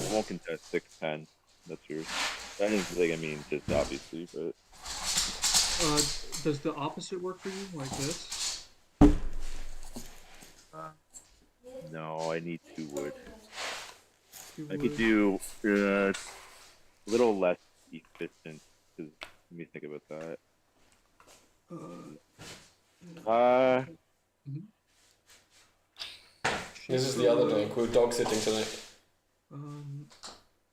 I won't contest 6-10. That's yours. I didn't like. I mean, just obviously, but Does the opposite work for you, like this? no. I need 2 wood. You I could would- do a little less efficient. Cause let me think about that. This is the other dog. We're dog sitting tonight.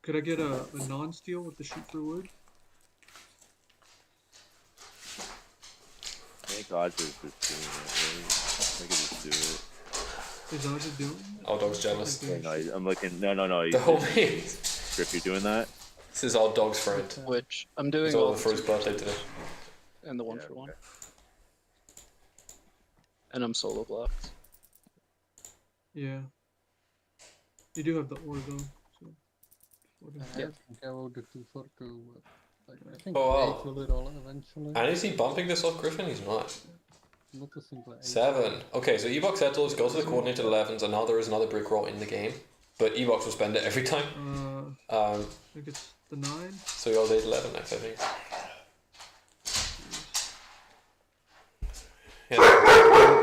Could I get a non-steel with the sheet for wood? I think odds is just doing it. Right? I could just do it. Is Aja doing it? Our dog's jealous. Okay. No, I'm looking. No. The whole way. Griff, you're doing that? This is our dog's friend. Which I'm doing He's all over for his the birthday today. and the 1 Yeah, for 1. okay. And I'm solo blocked. Yeah. You do have the ore though. So. I Yeah. think I will do 2 for 2. But I think Oh, wow. 8 will it all eventually. And is he bumping this off Griffin? He's not. Not a single 8. 7. Okay, so Ebox settles, goes to the coordinated 11s, and now there is another brick roll in the game. But Ebox will spend it every time. I think it's the 9. So he goes 8-11 next, I think. Yeah.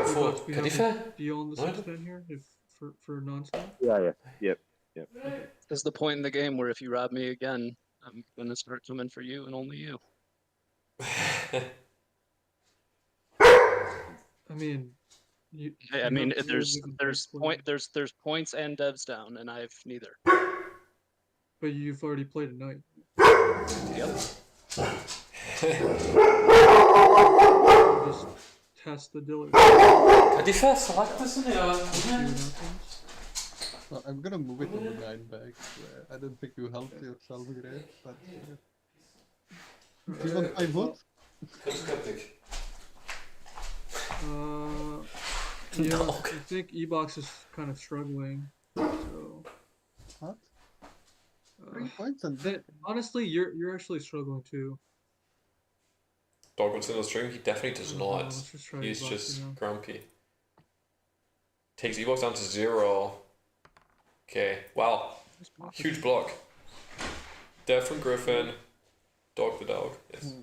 For Ebox, we have QUALIFIER? a deal on the What? 6-10 here if for non-steel. Yeah. Yep. There's the point in the game where if you rob me again, I'm gonna start coming for you and only you. I mean, you. I you mean, have there's rules you can there's points and devs down, and I have neither. But you've already played a night. Yep. Just test the dealer. QUALIFIER select, isn't it? See what happens. Well, I'm gonna move it to the 9 back. I don't think you helped yourself great, but do you want 5 wood? Yeah, No. I think Ebox is kind of struggling. So, What? uh, 3 points and honestly, you're actually struggling too. Dog wants in the stream? He definitely does not. Let's just try He's Ebox, just you know. grumpy. Takes Ebox down to 0. Okay, wow. Huge block. Death from Griffin. Dog the dog. Yes.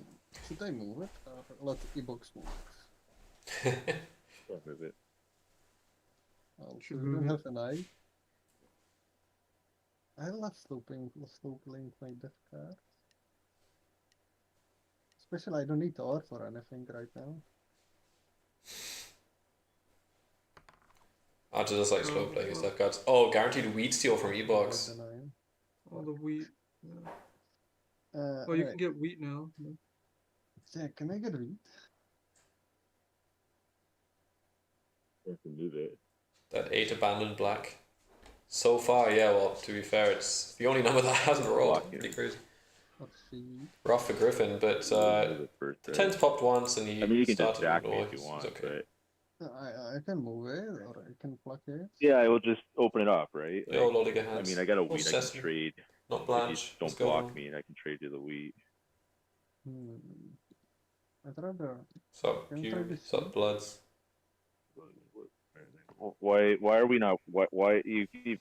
should I move it or let E-box move it? Don't move it. Also, Should we don't move have an eye. I love slow playing my death card. Especially I don't need the ore for anything right now. I just like slow playing his death cards. Oh, guaranteed weed steal from Ebox. All the wheat. Yeah. Oh, Oh, you can get wheat now. Yeah. Yeah, can I get wheat? I can move it. That 8 abandoned black. So far, yeah, well, to be fair, it's the only number that hasn't rolled. Block here. Pretty crazy. Or seed? Rough for Griffin, but Move it first, the right? 10's popped once and he I mean, you can just started jack with me all. if you He's want, okay. but I can move it or I can pluck it. yeah, I will just open it up, right? The old Lolliga I hands. mean, I got a Oh, wheat. I Sesame. can trade. Not If Blanche. you Let's don't go block on. me, and I can trade you the wheat. I'd rather. Sup, Can Q, try this sup, one. Bloods. Why are we not? Why you keep?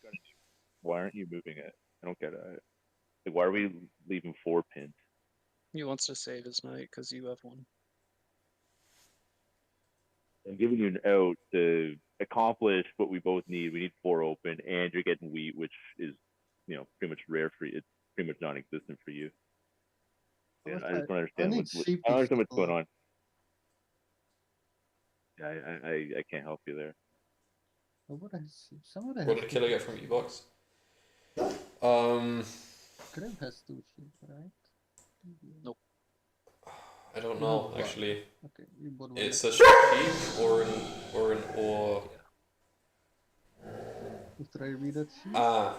Why aren't you moving it? I don't get it. Like, why are we leaving 4 pins? He wants to save his night because you have one. I'm giving you an out to accomplish what we both need. We need 4 open, and you're getting wheat, which is pretty much rare for you. It's pretty much non-existent for you. Yeah, I just don't I understand need what sheep I don't to understand what's going settle. on. Yeah, I can't help you there. What has someone has What did Killer get from E-Box? Um, Grim has 2 sheep, right? Nope. I don't You know have one. actually. Okay, you bought one. It's a sheep or an ore. You trade me that sheep? Ah,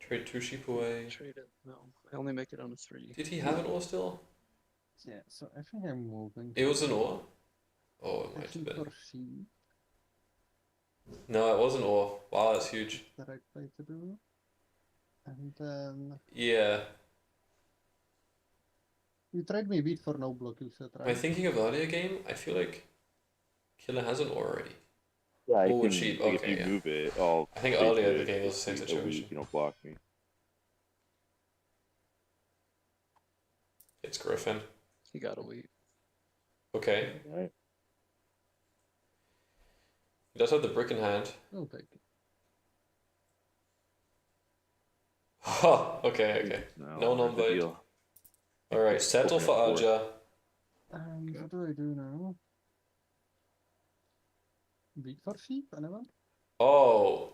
trade 2 sheep away. Trade it. No, I only make it on a 3. Did he have an ore still? Yeah, so I think I'm moving. It was an ore. Oh, it might have Actually been. for sheep, No, it was an ore. Wow, that's huge. the right play to do. And then Yeah. you trade me wheat for no block, you said, Am I right? thinking of earlier game? I feel like Killer has an ore already. Yeah, I Oh, can. sheep, Like, if okay, you yeah. move it, I'll. I think trade earlier you the game was the same a week, situation. you don't block me. It's Griffin. He got a wheat. Okay. Alright. He does have the brick in hand. I'll take it. Ha! Okay. No that's a non-blade. deal. Alright, settle Open for up for it. Arja. What do I do now? Wheat for sheep, anyone? Oh.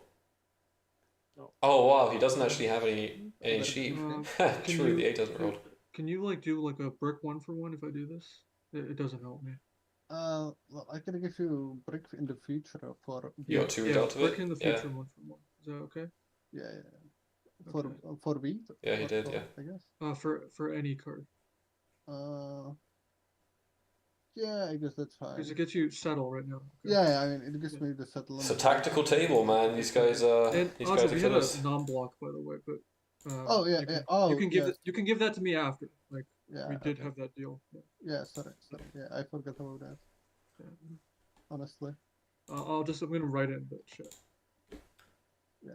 No. Oh wow, he doesn't actually have any Better sheep. defense. Can True, you- the 8 doesn't roll. Can you like do like a brick 1 for 1 if I do this? It doesn't help me. Well, I can give you brick in the future for You got 2 read yeah, out of brick it? in the Yeah. future 1 for 1. Is that okay? yeah. Okay. For wheat. Yeah, he or did, for, yeah. I guess. For any card. Yeah, I guess that's fine. Because it gets you settle right now. Okay. Yeah, I mean it gives me the settlement. It's a tactical table, man. These guys And these also, guys are we had killers. a non-block by the way, but Oh yeah, you can, yeah. Oh you can give yes. you can give that to me after. Like Yeah, we did okay. have that deal. Yeah. Yeah, sorry. Yeah, I forgot about that. Yeah. Honestly. I'm gonna write it in the chat. Yeah.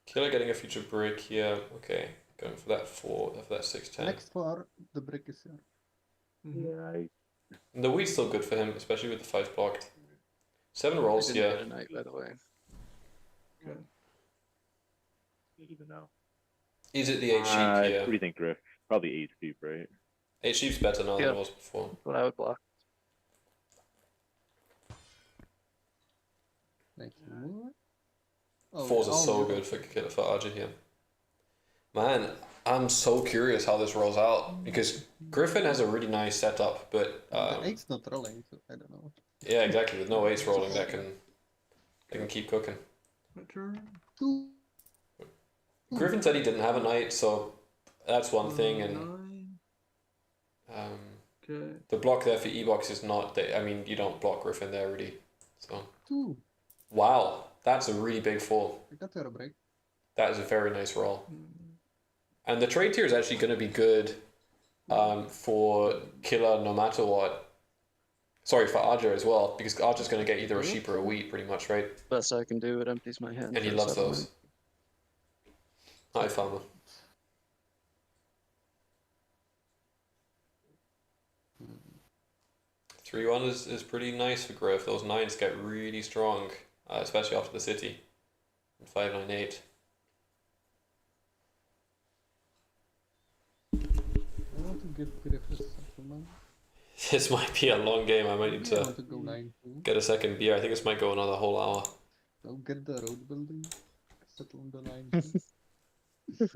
Killer getting a future brick, yeah, okay. Going for that 610. Next for the brick is here. Mhm. Yeah, And the wheat's still good for him, especially with the 5 blocked. 7 I rolls, didn't yeah. get a knight, by the way. Okay. I don't even know. Is it the 8 sheep? What Yeah. do you think, Griff? Probably 8 sheep, right? 8 sheep's better now than Yeah. it was before. That's what I would block. Next move. Oh, 4s yeah, are so yeah. good for Killer for Arja here. Man, I'm so curious how this rolls out because Griffin has a really nice setup, but The 8's not rolling, so I don't know. yeah, exactly. With no 8s rolling, they can keep cooking. My turn. 2. Griffin said he didn't have a knight, so that's one thing, and 9. Okay. the block there for E-Box is not. I mean, you don't block Griffin there really. So 2. wow, that's a really big fall. I got your break. That is a very nice roll. Mm. And the trade tier is actually going to be good for Killer no matter what. Sorry, for Arja as well, because Arja's going to get either a sheep or a wheat pretty much, right? Best I can do, it empties my hand. And he for loves settlement. those. Hi, Farmer. Hmm. 3-1 is pretty nice for Griff. Those 9s get really strong, especially after the city. And 598. I want to give Griff a settlement. This might be a long game. I might need I to want to go 9 2. get a second beer. I think this might go another whole hour. Go get the road building. Settle on the 9 2.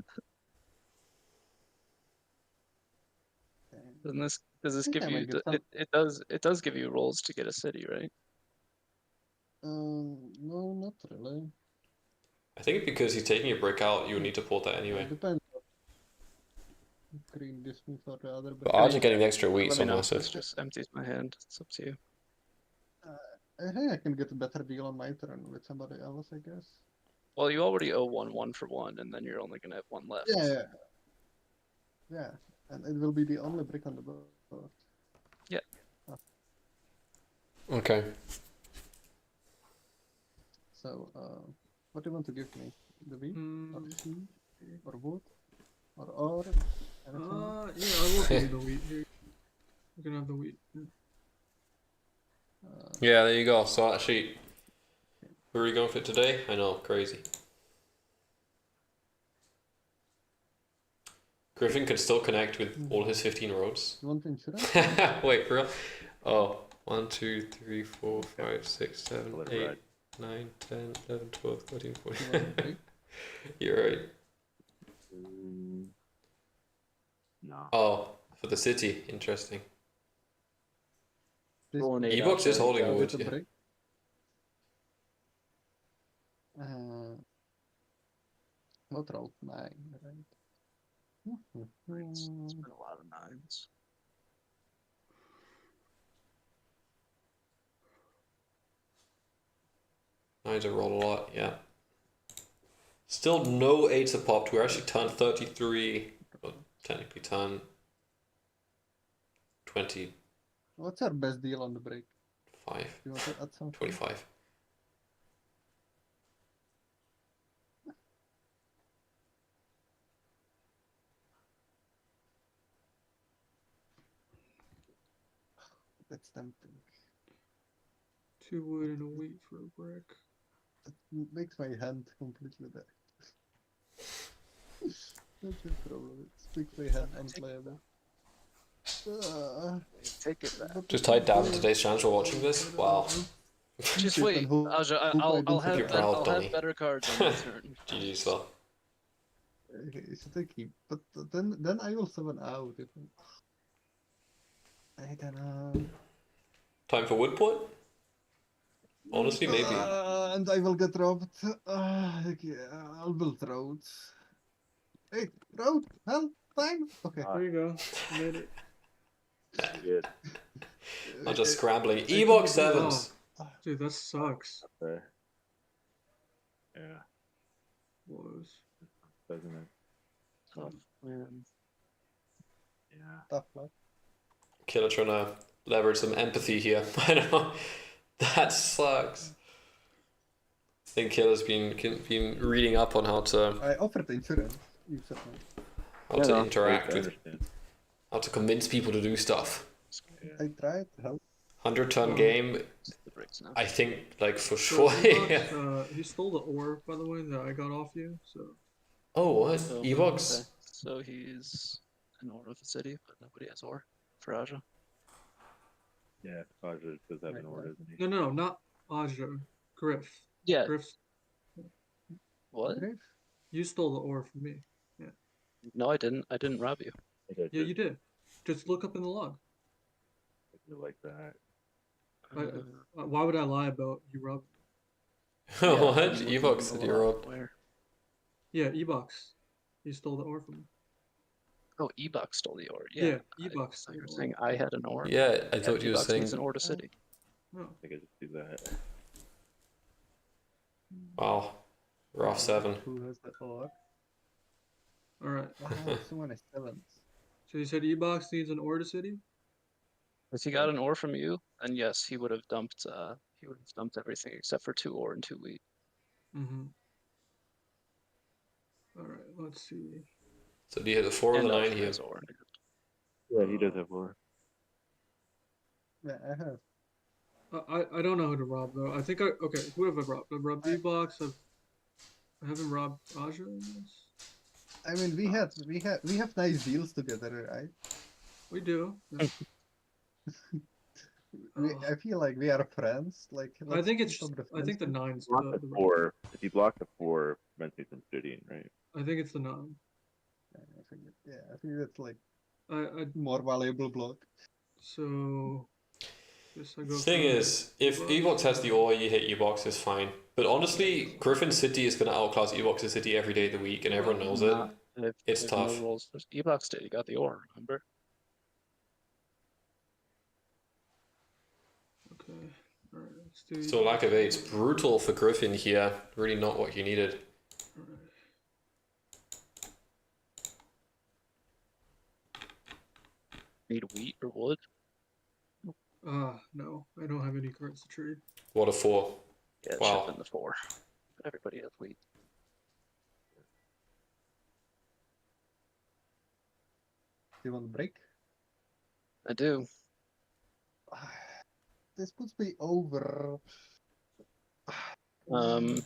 Does this I give think I you might get some- it does give you rolls to get a city, right? No, not really. I think because he's taking a brick out, you would need to port that anyway. It depends. Green gives me for the other. But Arja getting the extra wheat, Let so me know. massive. This just empties my hand. It's up to you. I think I can get a better deal on my turn with somebody else, I guess. Well, you already owe 1 for 1, and then you're only gonna have 1 left. Yeah, and it will be the only brick on the board. Okay. So, what do you want to give me? The wheat, or Mm. seed, or wood, or anything? Yeah, I will give you the wheat here. You can have the wheat. Yeah, there you go. So that sheet. Who are you going for today? I know, crazy. Griffin can still connect with all his 15 roads. You want insurance? Wait, for real? Oh, 1, 2, 3, 4, 5, 6, 7, Let it 8, ride. 9, 10, 11, 12, 13, You 14. want a break? You're right. No. Oh, for the city. Interesting. Please Rolling go. 8 Ebox is outside. holding a Get wood, a yeah. break. What roll? 9, right? It's been a lot of 9s. Nines are rolled a lot, yeah. Still no 8s have popped. We're actually turn 33. Well, technically turn 25. What's our best deal on the break? You want to add something? 25. That's tempting. 2 wood and a wheat for a brick. That makes my hand completely dead. That's the problem. It makes my hand unplayable. Take it back. Just type down today's chance for watching this. Wow. Just wait, Aja, I'll have You're proud, I'll Donny. have better cards on my turn. GG's though. Okay, it's tricky, but then I will summon out. I don't know. Time for Woodport? Honestly, maybe. And I will get robbed. Okay, I'll build roads. Hey, road, help, time. Okay. There you go. You made it. Good. I'm just scrambling. I Ebox couldn't- 7s. oh, dude, that sucks. Okay. Yeah. Was. Doesn't it? Tough, man. Yeah. Tough luck. Killer trying to leverage some empathy here. I know. That sucks. I think Killer's been reading up on how to I offered insurance. You said no. interact I with, understand. how to convince people to do stuff. I tried to help. 100-ton game, The breaks now. I think, like, for So sure. Ebox, he stole the ore, by the way, that I got off you. So Oh, what? So, Evox? okay. So he's an ore of the city, but nobody has ore for Aja. Yeah, Aja does have Right, an order, doesn't he? no, not Aja. Griff. Yeah. Griff. What? Griff? You stole the ore from me. No, I didn't. I didn't rob you. Okay, Yeah, you did. Just look up in the log. like that. Why would I lie about you robbing? Yeah, What? I'm looking Evox in said the you're log. up. Where? Yeah, Ebox. You stole the ore from me. Oh, Ebuck stole the ore. Yeah. Yeah, I Ebuck thought stole you were the saying ore. I had an ore. Yeah, I thought you were Ebuck saying. needs an ore to city. No. I think I just do that. Wow. Rough 7. Who has the ore? All right. Wow, so many sevens. So you said Ebox needs an ore to city? If he got an ore from you, then yes, he would have dumped. He would have dumped everything except for 2 ore and 2 wheat. Mm-hmm. All right. Let's see. So do you hit the 4 or the And 9 Alfred here? has ore. Yeah, he does have ore. Yeah, I have. I don't know who to rob though. I think okay. Who have I robbed? I've robbed Ebox. I haven't robbed Aja. I guess. I mean, we have nice deals together, right? We do. Yeah. I feel like we are friends. Like, I think it's. keep up the I think the friendship. nine's Block the the 4. If you block the 4, Menzies and Studian, right? I think it's the 9. I think that's like I more valuable block. so. Guess I go. Thing for is, if Ebox. Evox has the ore, you hit Evox, is fine. But honestly, Griffin City is going to outclass Evox City every day of the week, and everyone knows it. It's There's tough. No rolls. Ebuck did. He got the ore. Remember? Okay. All right. Let's do. So lack of 8's brutal for Griffin here. Really not what you needed. All right. Need wheat or wood? No, I don't have any cards to trade. What a 4. Yeah, it Wow. should have been the 4. But everybody has wheat. Do you want to break? I do. This puts me over. Do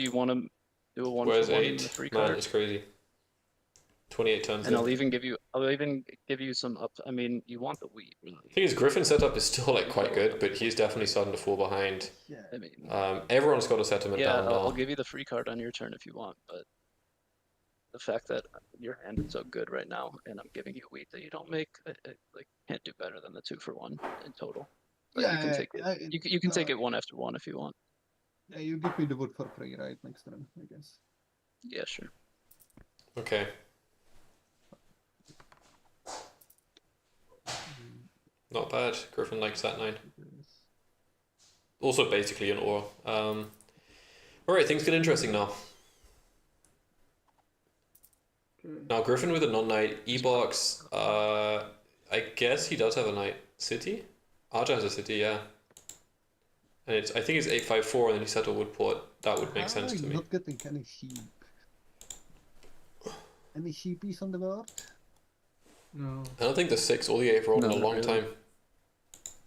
you want to do a 1 Where's for 1 in 8? the 3 Man, card? it's crazy. 28 turns And in. I'll even give you some up. I mean, you want the wheat, really. The thing is, Griffin's setup is still like quite good, but he's definitely starting to fall behind. Yeah. I mean, Everyone's got a settlement yeah, down now. I'll give you the free card on your turn if you want, but the fact that your hand is so good right now, and I'm giving you wheat that you don't make, I like can't do better than the 2-for-1 in total. But you can take it. You can take it one after one if you want. Yeah, you give me the wood for free, right? Next turn, I guess. Yeah, sure. Okay. Not bad. Griffin likes that 9. Also basically an ore. Alright, things get interesting now. Okay. Now Griffin with a non-knight, E-Box, I guess he does have a knight city? Arja has a city, yeah. And it's, I think it's 854 and then he set a woodport. That would make sense to me. Not getting any sheep. Any sheepies on the board? No. I don't think the 6 or the 8 rolled in a No, not long really. time.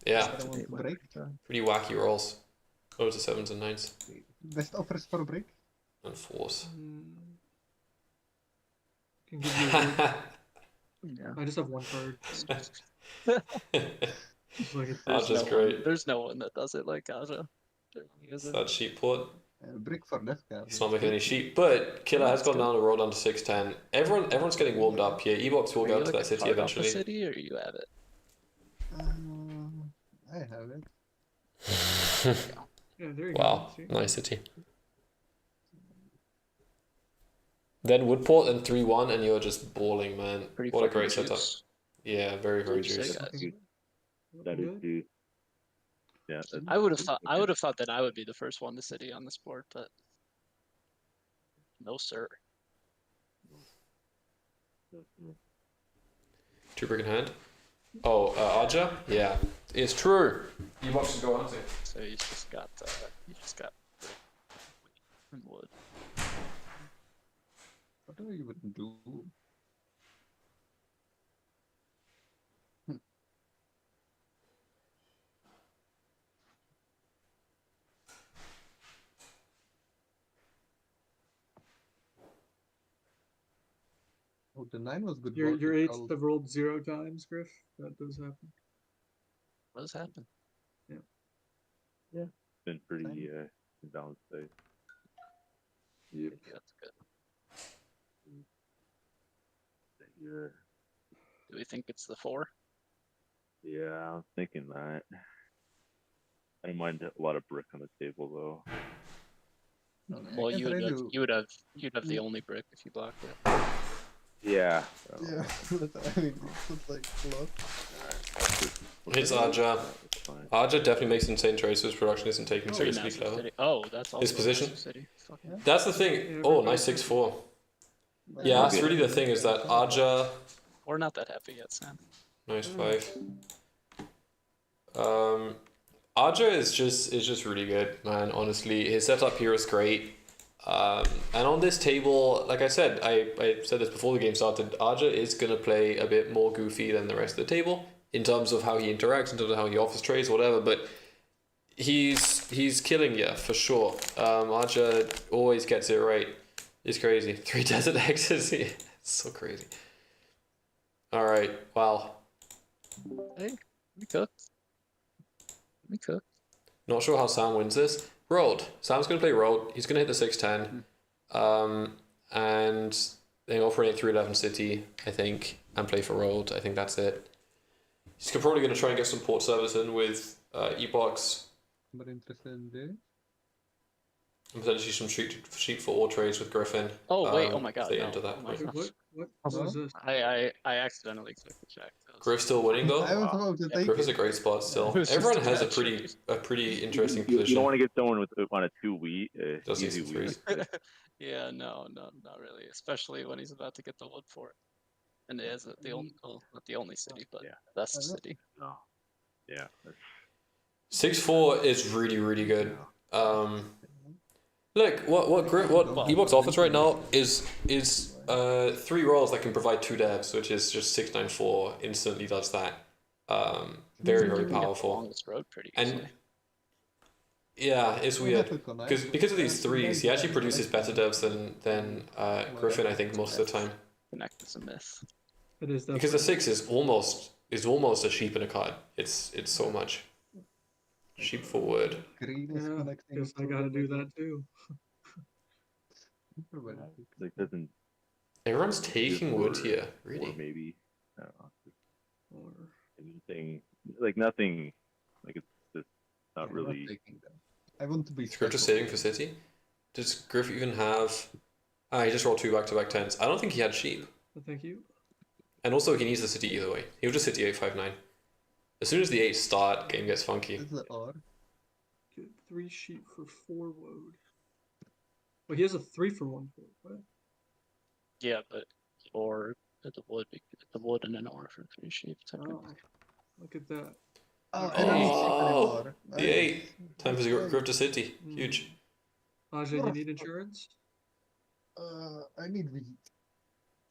Yeah, I don't want to break. pretty wacky rolls. Loads of 7s and 9s. Best offers for a break. And 4s. Can give you a word. Yeah. I just have one card. Just like it's Arja's great. There's no one that does it like Arja. That sheep port. Break for that card. It's not making any sheep, but Killer has gone down the road under 610. Everyone's getting warmed up here. E-Box will Are go you up to like that a city card off the eventually. city, or you have it? I have it. Yeah, there you Wow, go. See? nice city. Then Woodport and 3-1 and you're just balling, man. Pretty What a fucking great setup. juice. Yeah, very, very Juice, juice. guys. That is Good. too. Yeah. That's, I would have thought that I would be the first one to city on this board, but no sir. Two brick in hand. Oh, Arja? Yeah, it's true. E-Box should go hunting. So you just got brick and wood. What do you would do? Oh, the 9 was good. Your board your to 8s call. have rolled 0 times, Griff. That does happen. What has happened? been pretty imbalanced today. Yep. Yeah, that's good. You're, Do we think it's the 4? yeah, I'm thinking that. I don't mind a lot of brick on the table though. Well, I can try to- you'd have the only brick if you blocked it. Yeah. Yeah, but I mean, it's like a lot. It's Arja. That's fine. Arja definitely makes insane trades, so his production isn't taken Very seriously massive clever. city. Oh, that's also His a position? massive city. Fucking That's the thing. Yeah, Oh, very nice good. 6-4. Yeah, that's really the thing is that Arja. We're not that happy yet, Sam. Nice 5. Arja is just really good, man. Honestly, his setup here is great. And on this table, like I said, I said this before the game started. Arja is gonna play a bit more goofy than the rest of the table in terms of how he interacts, in terms of how he offers trades, whatever. But he's killing you for sure. Arja always gets it right. It's crazy. 3 desert X's. It's so crazy. All right. Wow. Hey, we cooked. We cooked. Not sure how Sam wins this. Road. Sam's going to play road. He's going to hit the 610. And then go for an 8-3-11 city, I think, and play for road. I think that's it. He's probably going to try and get some port service in with E-Box But interested in this. and potentially some sheep for ore trades with Griffin. Oh wait! Oh if my god! They No. enter that Oh my point. gosh. What was this? I accidentally clicked the check. That was- Griff's still winning though. I was about to take Griff is it. a great spot still. It was just Everyone a has a bad pretty interesting You position. don't want to get someone with on a 2 wheat. Does Easy need some wheat. threes. Yeah, no, not really. Especially when he's about to get the wood for it. And it is the only, well, not the only city, but Yeah. that's the city. Oh. Yeah. that's- 6-4 is really good. Look, what E-Box offers right now is 3 rolls that can provide 2 devs, which is just 694 instantly does that. Very You can get the powerful. longest road pretty And- easily. Yeah, it's weird Because because of these 3s, he actually produces better devs than Griffin, I think, most of the time. Connect is a myth. It is Because the definitely- 6 is almost a sheep in a card. It's so much. Sheep for wood. Green is Yeah, connecting. guess I to gotta the do middle. that too. Very big. Like doesn't Everyone's taking wood or- here. or Really? maybe I don't know. Or Anything like nothing. Like it's just not I'm really. taking them. I want to be Is Griff just special. saving for City? Does Griff even have... Ah, he just rolled 2 back-to-back 10s. I don't think he had sheep. thank you. And also, he needs the City either way. He'll just City 8-5-9. As soon as the 8s start, game gets funky. Is the R? Get 3 sheep for 4 wood. Well, he has a 3 for 1 wood. What? Yeah, but or the wood and an or for 3 sheep. Technically. Oh, look at that. Oh, Okay. I don't need sheep Oh, anymore. the 8. Time for Okay. Griff to City. Hmm. Huge. Aja, you need insurance? I need wheat.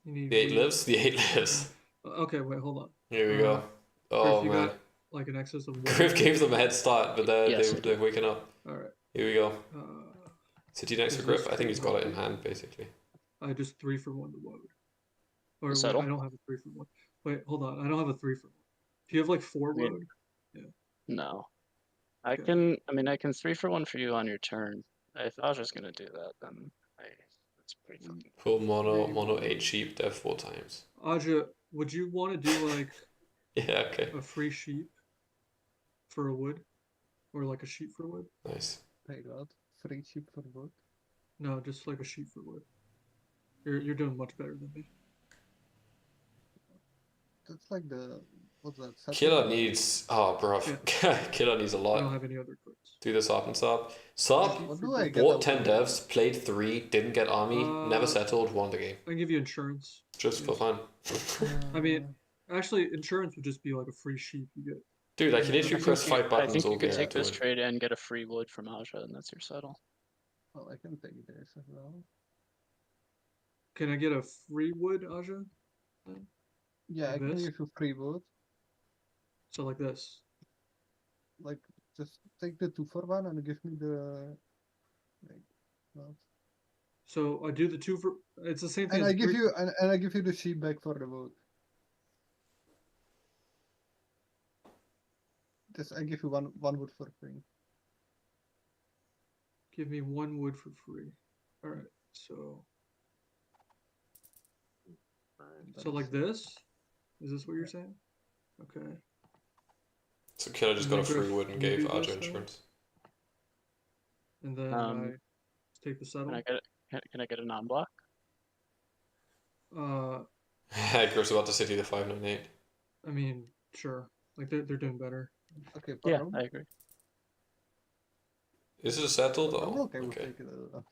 You need The 8 wheat? lives? The 8 lives. Okay, wait, hold on. Here we go. Oh, you man. got like an excess of Griff gave them a head start, but Yes. they're waking up. Alright. Here we go. City next Is for Griff. this I think he's got it in three? hand, basically. I just 3 for 1 to wood. Or wait, Settle? I don't have a 3 for 1. Wait, hold on. I don't have a 3 for 1. Do you have like 4 Yeah. wood? No. I Okay. can. I mean, I can 3 for 1 for you on your turn. If I was just gonna do that, then that's pretty fucking. Full mono 8 sheep, dev 4 times. Aja, would you want to do like Yeah, okay. a free sheep for a wood? Or like a sheep for wood? Nice. Pay God. 3 sheep for wood. No, just like a sheep for wood. You're doing much better than me. That's like the what's that? Killer Saturday? needs... Oh, bruv. Killer needs a I don't lot. have any other cards. Do the Sop and Sop. Sop What do I get? bought out 10 of devs, played 3, didn't get army, never Uh, settled, won the game. I can give you insurance. Just for fun. I mean, actually, insurance would just be like a free sheep you get. Dude, I can I literally think press you- 5 I buttons think all you could game take to this win. trade and get a free wood from Aja, and that's your settle. Oh, I can take this as well. Can I get a free wood, Aja? Yeah, I Like can this? give you free wood. So like this. Like, just take the 2 for 1 and give me the. Like, what? So I do the 2 for. It's the same thing. And as I give three- you and I give you the sheep back for the wood. Just I give you one wood for free. Give me 1 wood for free. All right. So like this. Is this what you're saying? Okay. So Killer just And got a then free Griff, wood and you gave do Archer this, though? insurance. And then Um, I take the settle. Can I get can I get a non-block? Griff's about to City the 598. I mean, sure. Like they're doing better. Okay, Yeah, Param. I agree. Is it settled? I'm Oh, okay with okay. taking it.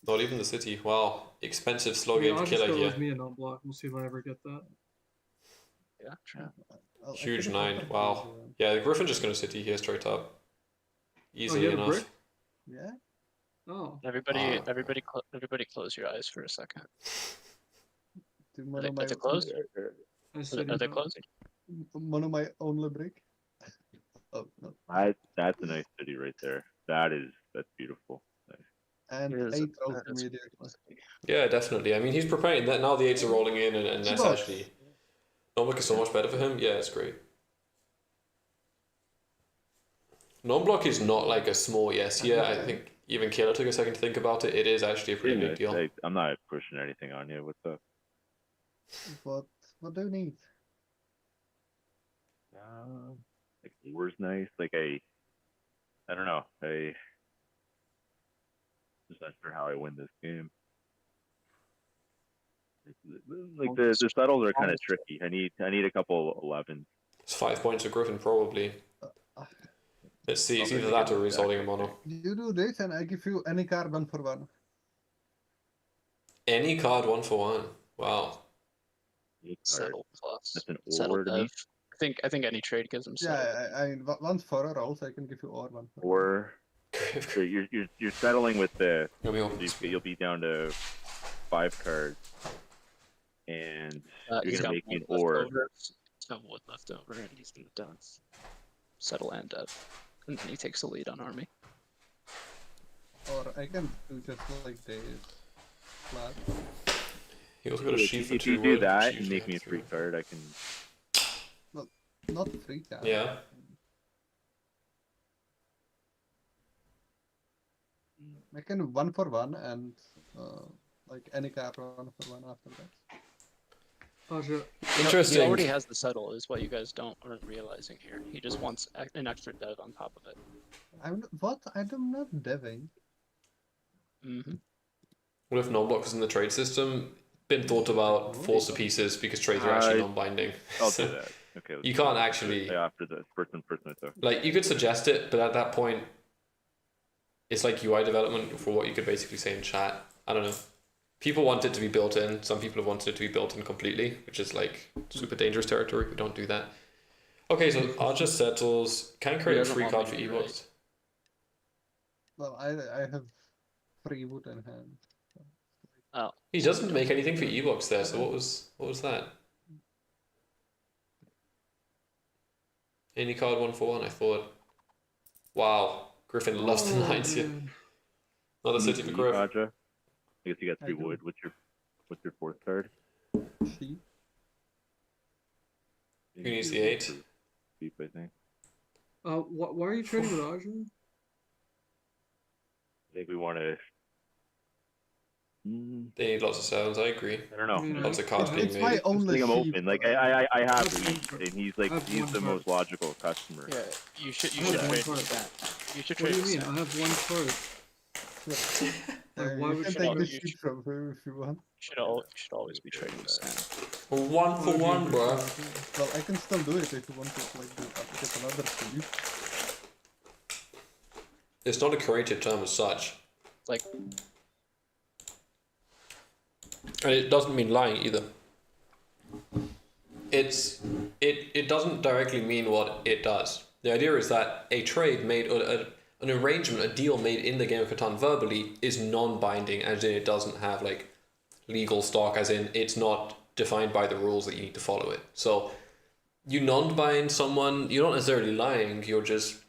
Not even the City. Wow. Expensive slow game I'll for just Killer go here. with me and not block. We'll see if I ever get that. Yeah, true. I Huge can 9. afford Wow. these, Yeah, the Griffin just gonna City here straight up. Easily you have a enough. brick? Yeah. Oh, Everybody, close your eyes for a second. To Are mono they, my are they closed? I Are said they closing? mono my only brick. Oh no. That's a nice city right there. That's beautiful. Nice. And It is- 8 rolls that is- immediately. Yeah, definitely. I mean, he's preparing that now. The 8s are rolling in, and that's Box. actually non-block is so much better for him. Yeah, it's great. Non-block is not like a small yes here. I think even Killer took a second to think about it. It is actually a pretty big deal. I'm not pushing anything on you. What's up? What do you need? Like war's nice. Like I don't know. Just not sure how I win this game. Like the settles are kind of tricky. I need a couple 11s. It's 5 points of Griffin probably. Let's see. It's either that or he's holding a mono. You do this and I give you any card 1 for 1. Any card 1 for 1. Wow. Settle plus. That's an Settle or to me. dev. I think any trade gives him settle. Yeah, I 1 for a roll, so I can give you or 1. Or so you're settling with the you'll be down to 5 cards, and He's you're got gonna make me an wood or. left over. He's got wood left over, and he's gonna done. Settle and dev. And then he takes the lead on army. Or I can do just like this. Flat. He also got a sheep for If 2 you do wood. that which and make usually me a have 3 free card, I can. Not free card. Yeah. I can 1 for 1 and like any card 1 for 1 after that. Aja, Interesting. He already has the settle, is what you guys aren't realizing here. He just wants an extra dev on top of it. What? I'm not deving. Mm-hmm. What if non-block is in the trade system? Been thought about force of pieces because trades are actually non-binding. I'll So do that. Okay. you can't actually after the first I took. like you could suggest it, but at that point, it's like UI development for what you could basically say in chat. I don't know. People want it to be built in. Some people have wanted it to be built in completely, which is like super dangerous territory. We don't do that. Okay, so Aja settles. Can create a free card for ebooks. Well, I have free wood in hand. Oh. He doesn't make anything for ebooks there. So what was that? Any card 1 for 1. I thought. Wow, Griffin loves the 9s here. man. Another city for Griff. Aja. I guess you got 3 I do. wood. What's your 4th card? Sheep. Who needs the 8? Sheep, I think. Why are you trading with Aja? I think we want to. They need lots of sounds. I agree. I don't know. Yeah. Lots of cards being It's made. my Just only leave him sheep. open. Like I have Have one lead, card. and he's Have the one most card. logical customer. Yeah, you should I have one trade card. with that. You should What trade do you with mean? Sam. I have 1 card. Like, why You would can you take not- the sheep from him if you want. You should always be trading with Sam. 1 for 1, bro. Well, I can still do it if you want to like get another sheep. It's not a creative term as such. Like, And it doesn't mean lying either. It doesn't directly mean what it does. The idea is that a trade made, an arrangement, a deal made in the game of Catan verbally is non-binding, as in it doesn't have like legal stock, as in it's not defined by the rules that you need to follow it. So you non-bind someone, you're not necessarily lying, you're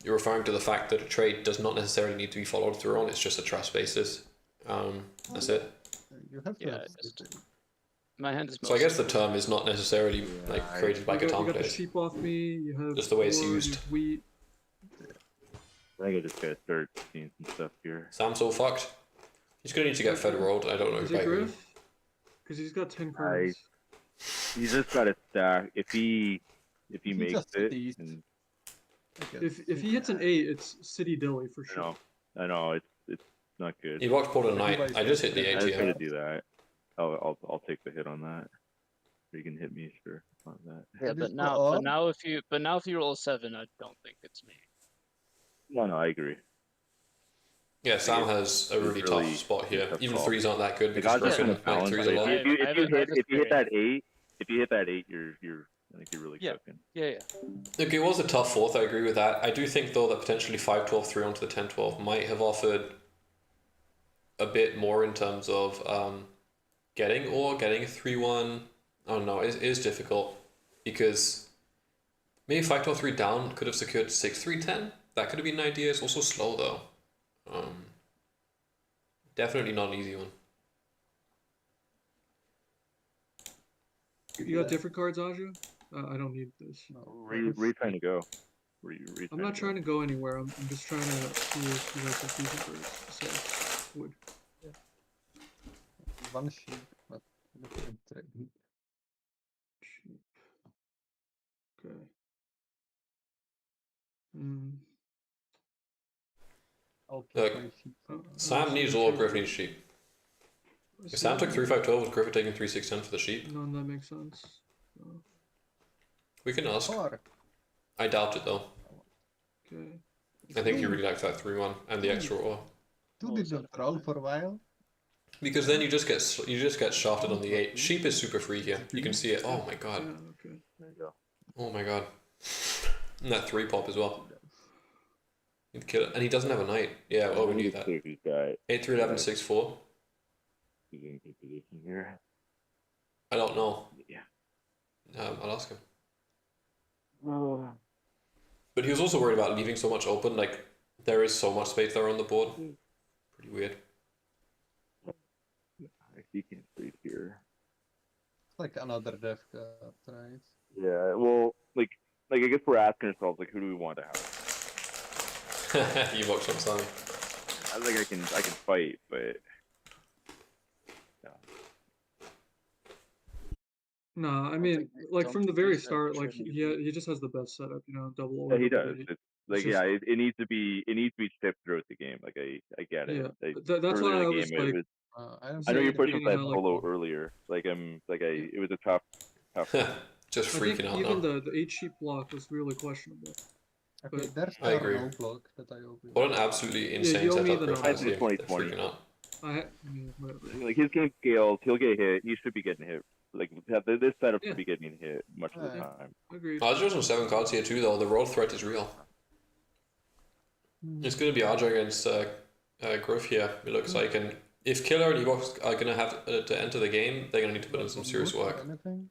referring to the fact that a trade does not necessarily need to be followed through on, it's just a trust basis. That's it. You have to Yeah, have just- sleep. my hand is So I guess the mostly- term is not necessarily like created by You got Catan the players. sheep off me. You have Just the way it's wood, you used. have wheat. I think I just gotta start seeing some stuff here. Sam's all fucked. He's gonna need to get fed rolled. I don't know Is by it who. Griff? Because he's got 10 cards. He's just gotta stack. If he He makes just it, sees. and I guess. If he hits an 8, it's City Dilly for I sure. know it's not good. He blocked Porter Knight. I just hit the I 8 was gonna here. do that. I'll take the hit on that. Or you can hit me, sure. On that. Yeah, It but is now if you roll a 7, I don't think it's me. No, I agree. Yeah, Sam has a really tough spot here. tough Even call. 3s aren't that good The because odds are Griffin gonna like balance. 3s But a lot. if you I have a hit that experience. 8, you're I think you're really Yeah. cooking. Yeah. Look, it was a tough 4th, I agree with that. I do think though that potentially 5-12 3 onto the 10-12 might have offered a bit more in terms of getting a 3-1. I don't know, it is difficult because maybe 5-12 3 down could have secured 6-3-10. That could have been an idea. It's also slow though. Definitely not an easy one. You got different cards, Aja? I don't need this. No, Where you trying to go? I'm not trying to go anywhere. I'm just trying to see if you guys have decent cards. So, wood. One sheep, but we can trade. Sheep. Okay. Hmm. I'll keep Look, my sheep. Sam needs all, Griff needs sheep. If Sam took 3-5-12, was Griffin taking 3-6-10 for the sheep? None that makes sense. We can ask. Or I doubt it though. Okay. I think he really likes that 3-1 and the extra ore. two didn't roll for a while. Because then you just get shafted on the 8. Sheep is super free here. You can see it. Oh my Yeah, god. okay. There you go. Oh my god. And that 3 pop as well. He'd kill it. And he doesn't have a knight. Yeah, well, we knew that. He's got 8-3-11-6-4. he's in good position here. I don't know. Yeah. I'll ask him. Oh. But he was also worried about leaving so much open. Like, there is so much space there on the board. Pretty weird. I see he can trade here. like another dev card, right? Yeah, well, like I guess we're asking ourselves like, who do we want to have? You watch on Sunny. I think I can fight, but No, I Don't mean, think- like don't from the think very he's that start, like shouldn't he just has the best setup, you know, double yeah, he orbital does. ability. It's like just- yeah, it needs to be chipped throughout the game. Like I get it. Yeah, Like, that's earlier why in I the was game, it like, was. I am I know saying you're at the pushing for that beginning how, like, solo earlier. Like it was a tough. Just I think freaking out even now. the 8 sheep block was really questionable. Okay, But- there's I agree. no block that I open. What an absolutely insane you owe me setup the Griff number. has here. Hindsight They're 2020. freaking out. Whatever. Like his game scales, he'll get hit. He should be getting hit. Like this setup Yeah. should be getting hit much of the Yeah. time. Agreed. Archer's on 7 cards here too, though. The roll threat is real. It's going to be Archer against Griff here, it looks like. And if Killer and Evox are going to have to enter the game, they're going to need to put in some serious Wood or work. Anything?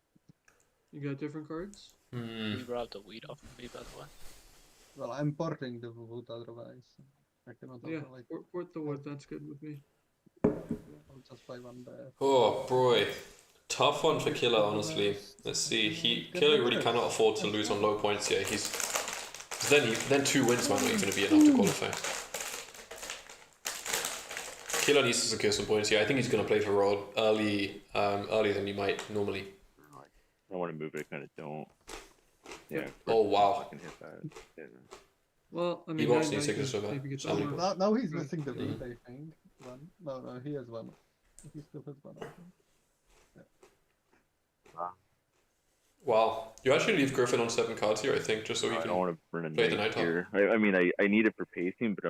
You got different cards? Hmm. You robbed the weed off of me, by the way. Well, I'm porting the wood otherwise. I cannot Yeah, offer, like port the wood, that's good with me. I'll just buy one there. Oh, boy. Tough one for Killer, honestly. Let's see. Killer really cannot afford to lose on low points here. Then 2 wins might not even be enough to qualify. Killer needs to secure some points here. I think he's going to play for Rod earlier than he might normally. I want to move it, I kind of don't. Yeah. Oh, wow. I can hit that. Yeah. Well, I mean, Evox now needs you to get so bad. maybe get Sadly. that one. Now he's Right. missing the beat, Mm. I think. One. No, he has one. He still has one, I think. Wow. You actually leave Griffin on 7 cards here, I think, just so he I don't can. want to burn a play the knight night here. I mean, I need it for pacing, but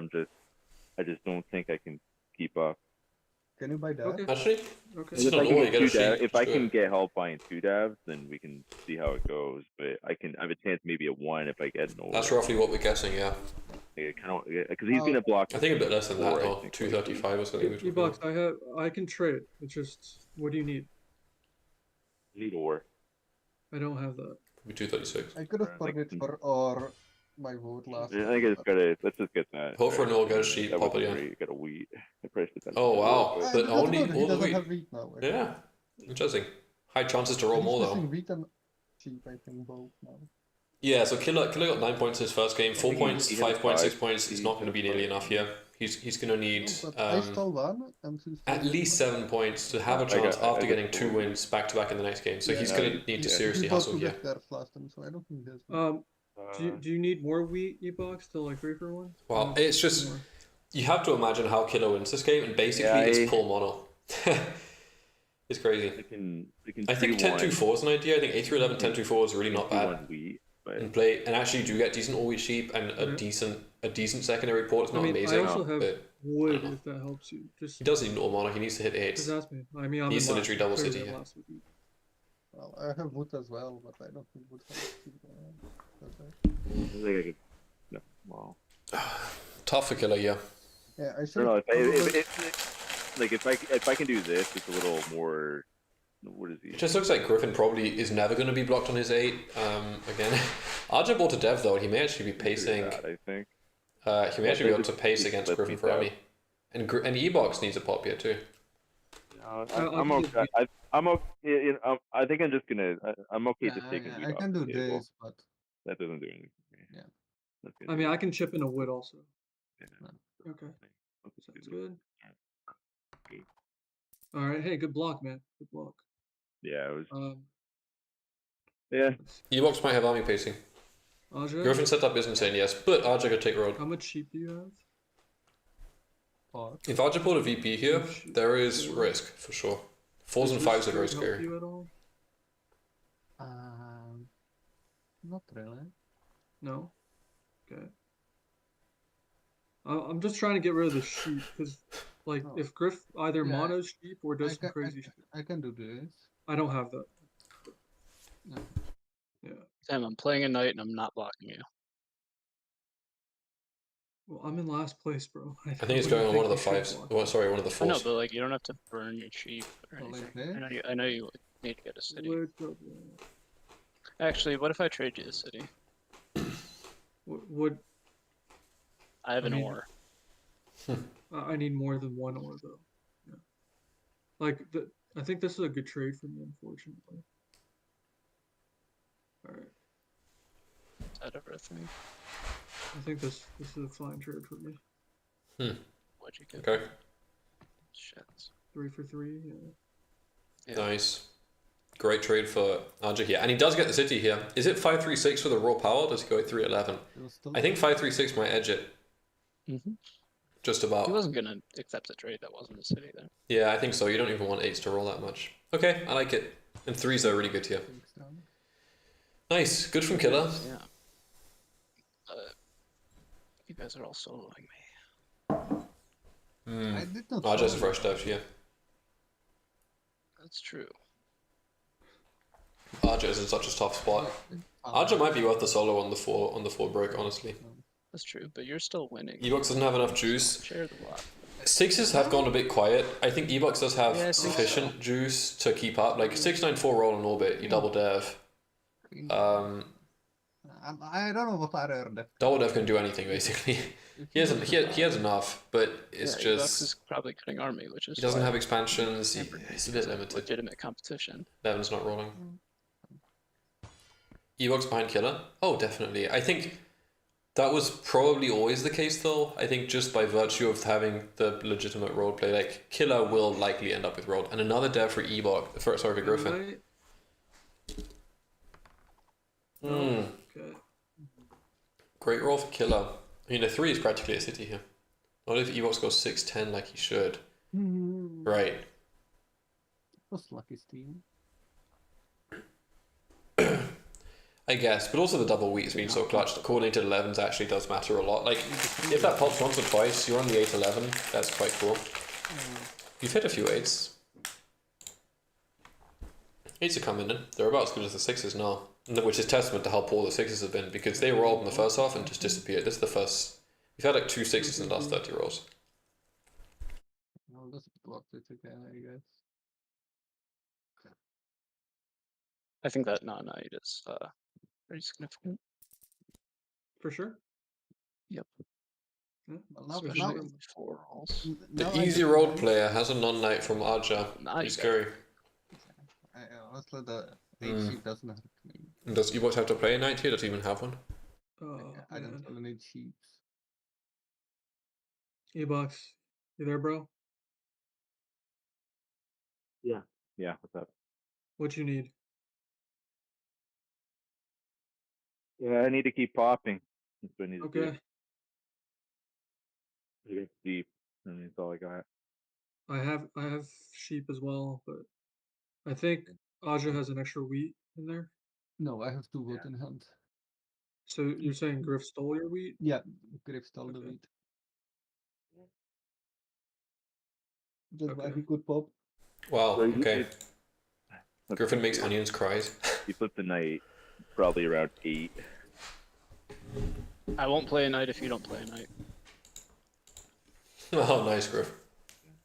I just don't think I can keep up. Can you buy that? Okay. Actually, Okay. It's If not I can all, get you gotta two shoot, if I just do can it. get help buying 2 dabs, then we can see how it goes. But I have a chance maybe at 1 if I get no. That's roughly what we're guessing, yeah. Because he's gonna block. I think a bit less than that, 4, I though. think, 235 or something. E-box, I can trade. It's just, what do you need? Need or. I don't have that. Maybe 236. I could have Like, bought it for or my vote last. I think it's gotta. Let's just get that. Hope for an all goes sheet, That pop was it in. great. Got a wheat. I priced it. Oh, wow. Ah, But that's only good. He all the doesn't wheat. have wheat now. I think. Yeah. Interesting. High chances to roll He's more, though. missing wheat and sheep, I think, both now. Yeah, so Killer got 9 points in his first game. 4 think points, he 5 has points, 6 5. points. It's not going to be nearly enough here. He's going to need No, but I stole one and he's at least 7 points to have a chance after getting 2 wins back to back in the next game. So Yeah, he's no, going to need to seriously bought hustle 2 here. death cards last time, so I don't think there's. Do you need more wheat E-box to like 3 for 1? Well, it's just you have to imagine how Killer wins this game, and basically Yeah, it's pull mono. It's crazy. I think 10-2-4 is an idea. I think 8-11 10-2-4 is really not bad. Wheat, but And play and actually do get decent all wheat sheep and a decent secondary port. It's not amazing, I also have but wood I don't if that helps you. Just he does need an all mono. He needs to hit the just hits. ask me. I mean, I'm He's in the last. literally double Clearly city, I'm yeah. last with you. Well, I have wood as well, but I don't think wood helps. Okay. I think I could. No, well. Tough for Killer, yeah. Yeah, I I should. don't know if I can do this, it's a little more. What is he? It just looks like Griffin probably is never going to be blocked on his 8. Again, Arja bought a dev though. He may actually be pacing. That, I think. He may actually be able to pace Just against let Griffin me for down. Emmy. And E-box needs a pop here too. I'm okay. I'm okay. You know, I think I'm just gonna. I'm okay Yeah, just taking. I wheat off can do the table. this, but That doesn't do anything. For me. Yeah. That's good. I mean, I can chip in a wood also. Yeah. Okay, Let's just sounds do good. Okay. All right, hey, good block, man. Good block. this. Yeah, it was. yeah. E-box might have army pacing. Aja, Griffin setup is insane, yes, but Arja could take road. how much sheep do you have? Fuck. If Arja pulled a VP here, there is risk for sure. 4s and Does 5s this are very help scary. you at all? Not really. No. Okay. I'm just trying to get rid of the sheep because, like, Oh. if Griff either Yeah, monos sheep or does some I crazy can, shit, I can do this. I don't have that. No. Yeah. Sam, I'm playing a knight and I'm not blocking you. Well, I'm in last place, bro. I think it's going on one of the 5s. Oh, sorry, one of the I know, 4s. but like you don't have to burn your sheep or Oh, like anything. this? I know you need to get a city. Would, Actually, what if I trade you a city? would I have I an mean- ore. I need more than one ore though. Yeah. Like I think this is a good trade for me, unfortunately. All right, Is that everything? I think this is a fine trade for me. What'd you get? Okay. Shit. 3 for 3. Yeah. Yeah. Nice. Great trade for Arja here. And he does get the city here. Is it 536 for the raw power? Does he go at 311? It was still I think 536 might edge it. Mm-hmm. Just He about. wasn't gonna accept a trade that wasn't a city there. Yeah, I think so. You don't even want 8s to roll that much. Okay, I like it. And 3s are really good here. things down. Nice. Good from Killer. Yeah. You guys are all soloing me. I did not. Arja's a follow fresh that. dive here. That's true. Arja is in such a tough spot. Arja might be worth the solo on the 4 break, honestly. That's true, but you're still winning. Ebox doesn't have enough juice. Share the lot. 6s have gone a bit quiet. I think Ebox does have Yeah, I think sufficient juice to keep up. Like 694 roll in orbit, you double dev. I don't know what I heard. Double dev can do anything basically. He has enough, but it's Yeah, Evox just is probably cutting army, which is he doesn't why have expansions. Hamper He's a is bit limited. legitimate competition. Levin's not rolling. Evox behind Killer? Oh, definitely. I think that was probably always the case though. I think just by virtue of having the legitimate roleplay, like Killer will likely end up with rolled. And another dev for Evox, for Griffin. Right? Mm. Okay. Great roll for Killer. I mean, a 3 is practically a city here. Not if Evox goes 6-10 like he should. Right. Was lucky Steam. I guess, but also the double wheat has been so clutch. The coordinated 11s actually does matter a lot. Like, if that pops once or twice, you're on the 8-11. That's quite cool. You've hit a few 8s. 8s are coming in. They're about as good as the 6s now. Which is testament to how poor the 6s have been, because they rolled in the first half and just disappeared. This is the first... We've had like 2 6s in the last 30 rolls. I'll just block it again, I guess. I think that non-night is pretty significant. For sure. Yep. Yeah. Well, now, Especially now, in the 4 rolls. The now I easy get rolled nice. player has a non-night from Arja. Now Pretty you scary. Honestly, the Mm. HC doesn't hurt me. And does Evox have to play a knight here? Does he even have one? Oh, I man. don't really need sheeps. E-Box, you there, bro? Yeah, what's up? What you need? Yeah, I need to keep popping. That's what I need to do. Okay. I get deep. I mean, that's all I got. I have sheep as well, but I think Aja has an extra wheat in there. No, I have 2 wood in hand. So you're saying Griff stole your wheat? Yeah, Griff stole the Okay. wheat. That's why Okay. he could pop. Wow, So okay. Griffin makes onion. onions cries. He flipped the night probably around 8. I won't play a night if you don't play a night. Oh, nice, Griff.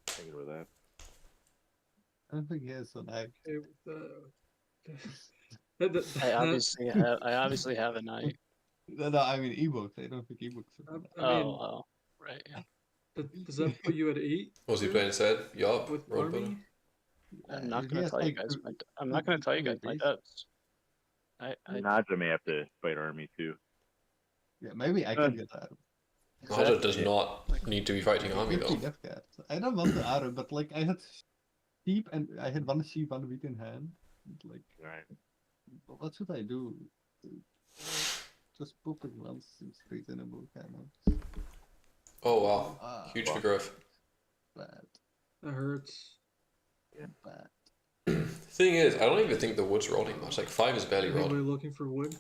Thinking about that. I don't think he has a knife. Okay, I obviously have a night. No, I mean ebooks. I don't think ebooks. I mean, Oh, right. Yeah. does that put you at 8 What was he playing instead? Yup. with Roll better. army? I'm not He gonna has, tell you like, guys. two- I'm not gonna tell you guys my base. debts. I Naja may have to fight army too. Yeah, maybe I can get Arum. Arja does not need to be fighting army Maybe though. Death Cat. I don't want the Arum, but like I had sheep and I had 1 sheep, 1 wheat in hand. And, like, Right. what should I do? Just pop it once straight in a book, kind of. Oh wow. Huge for Griff. Bad, That hurts. bad. Thing is, I don't even think the wood's rolling much. Like 5 is barely Anybody rolled. looking for wood?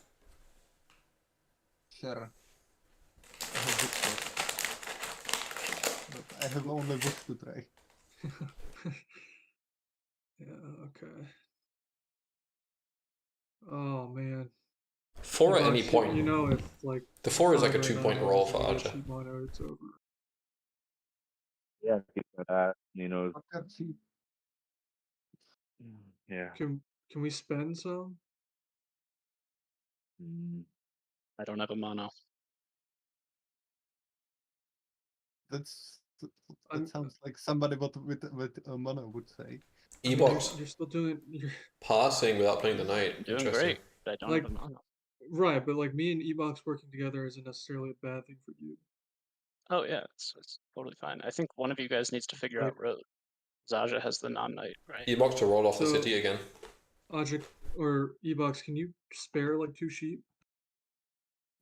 Sure. I have wood shot. But I have only wood to try. Yeah, okay. Oh man. 4 at any E-Box, point. You know, if like The 4 is like a five right 2-point now, roll if for you get Arja. sheep mono, it's over. Yeah, keep that. You know. I've got sheep. Yeah. Can we spend some? I don't have a mono. That I'm- sounds like somebody with a mono would say. I mean, E-box you're still doing. You're, passing without playing the knight. Doing Interesting. great. I don't Like- have a mono. right, but like me and Ebox working together isn't necessarily a bad thing for you. Oh yeah, it's totally fine. I think one of you guys needs to figure Like- out road. Zaja has the non-knight, right? E-box to roll off the So- city again. Ajik or Ebox, can you spare like 2 sheep?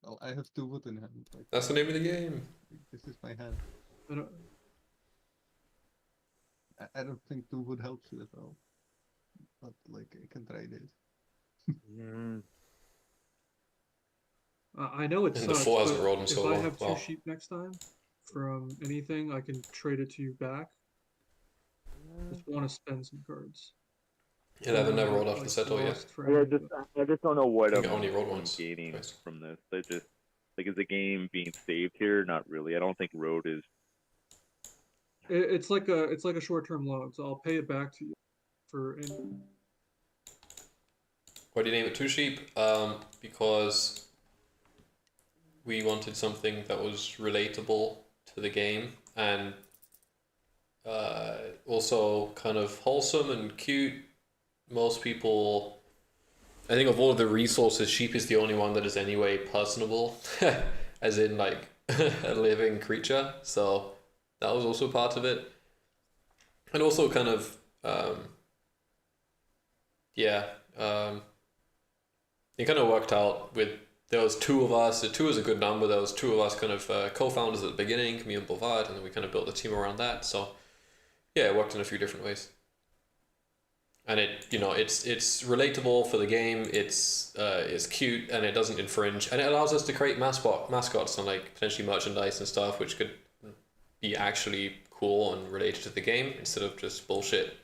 Well, I have 2 wood in hand. Like, That's the name of the game. this is my hand. I don't. I don't think 2 wood helps you at all. But like I can try this. I know it And the sucks, four hasn't but rolled in if so I long. have 2 Wow. sheep next time from anything, I can trade it to you back. Just want to spend some cards. 11 never rolled Like, off the settle yet. lost for I any- just don't know what I think I'm, I only rolled what I'm once. gaining Twice. from this. I just like, is the game being saved here? Not really. I don't think road is. It's like a short-term loan, so I'll pay it back to you for any. Why do you name it Two Sheep? Because we wanted something that was relatable to the game and also kind of wholesome and cute. Most people, I think, of all of the resources, sheep is the only one that is anyway personable, as in like a living creature. So that was also part of it, and also kind of it kind of worked out with, there was 2 of us. 2 is a good number. There was 2 of us kind of co-founders at the beginning, me and Bovad, and then we kind of built the team around that. So yeah, it worked in a few different ways. And it, you know, it's relatable for the game. It's cute and it doesn't infringe, and it allows us to create mascots and like potentially merchandise and stuff, which could be actually cool and related to the game instead of just bullshit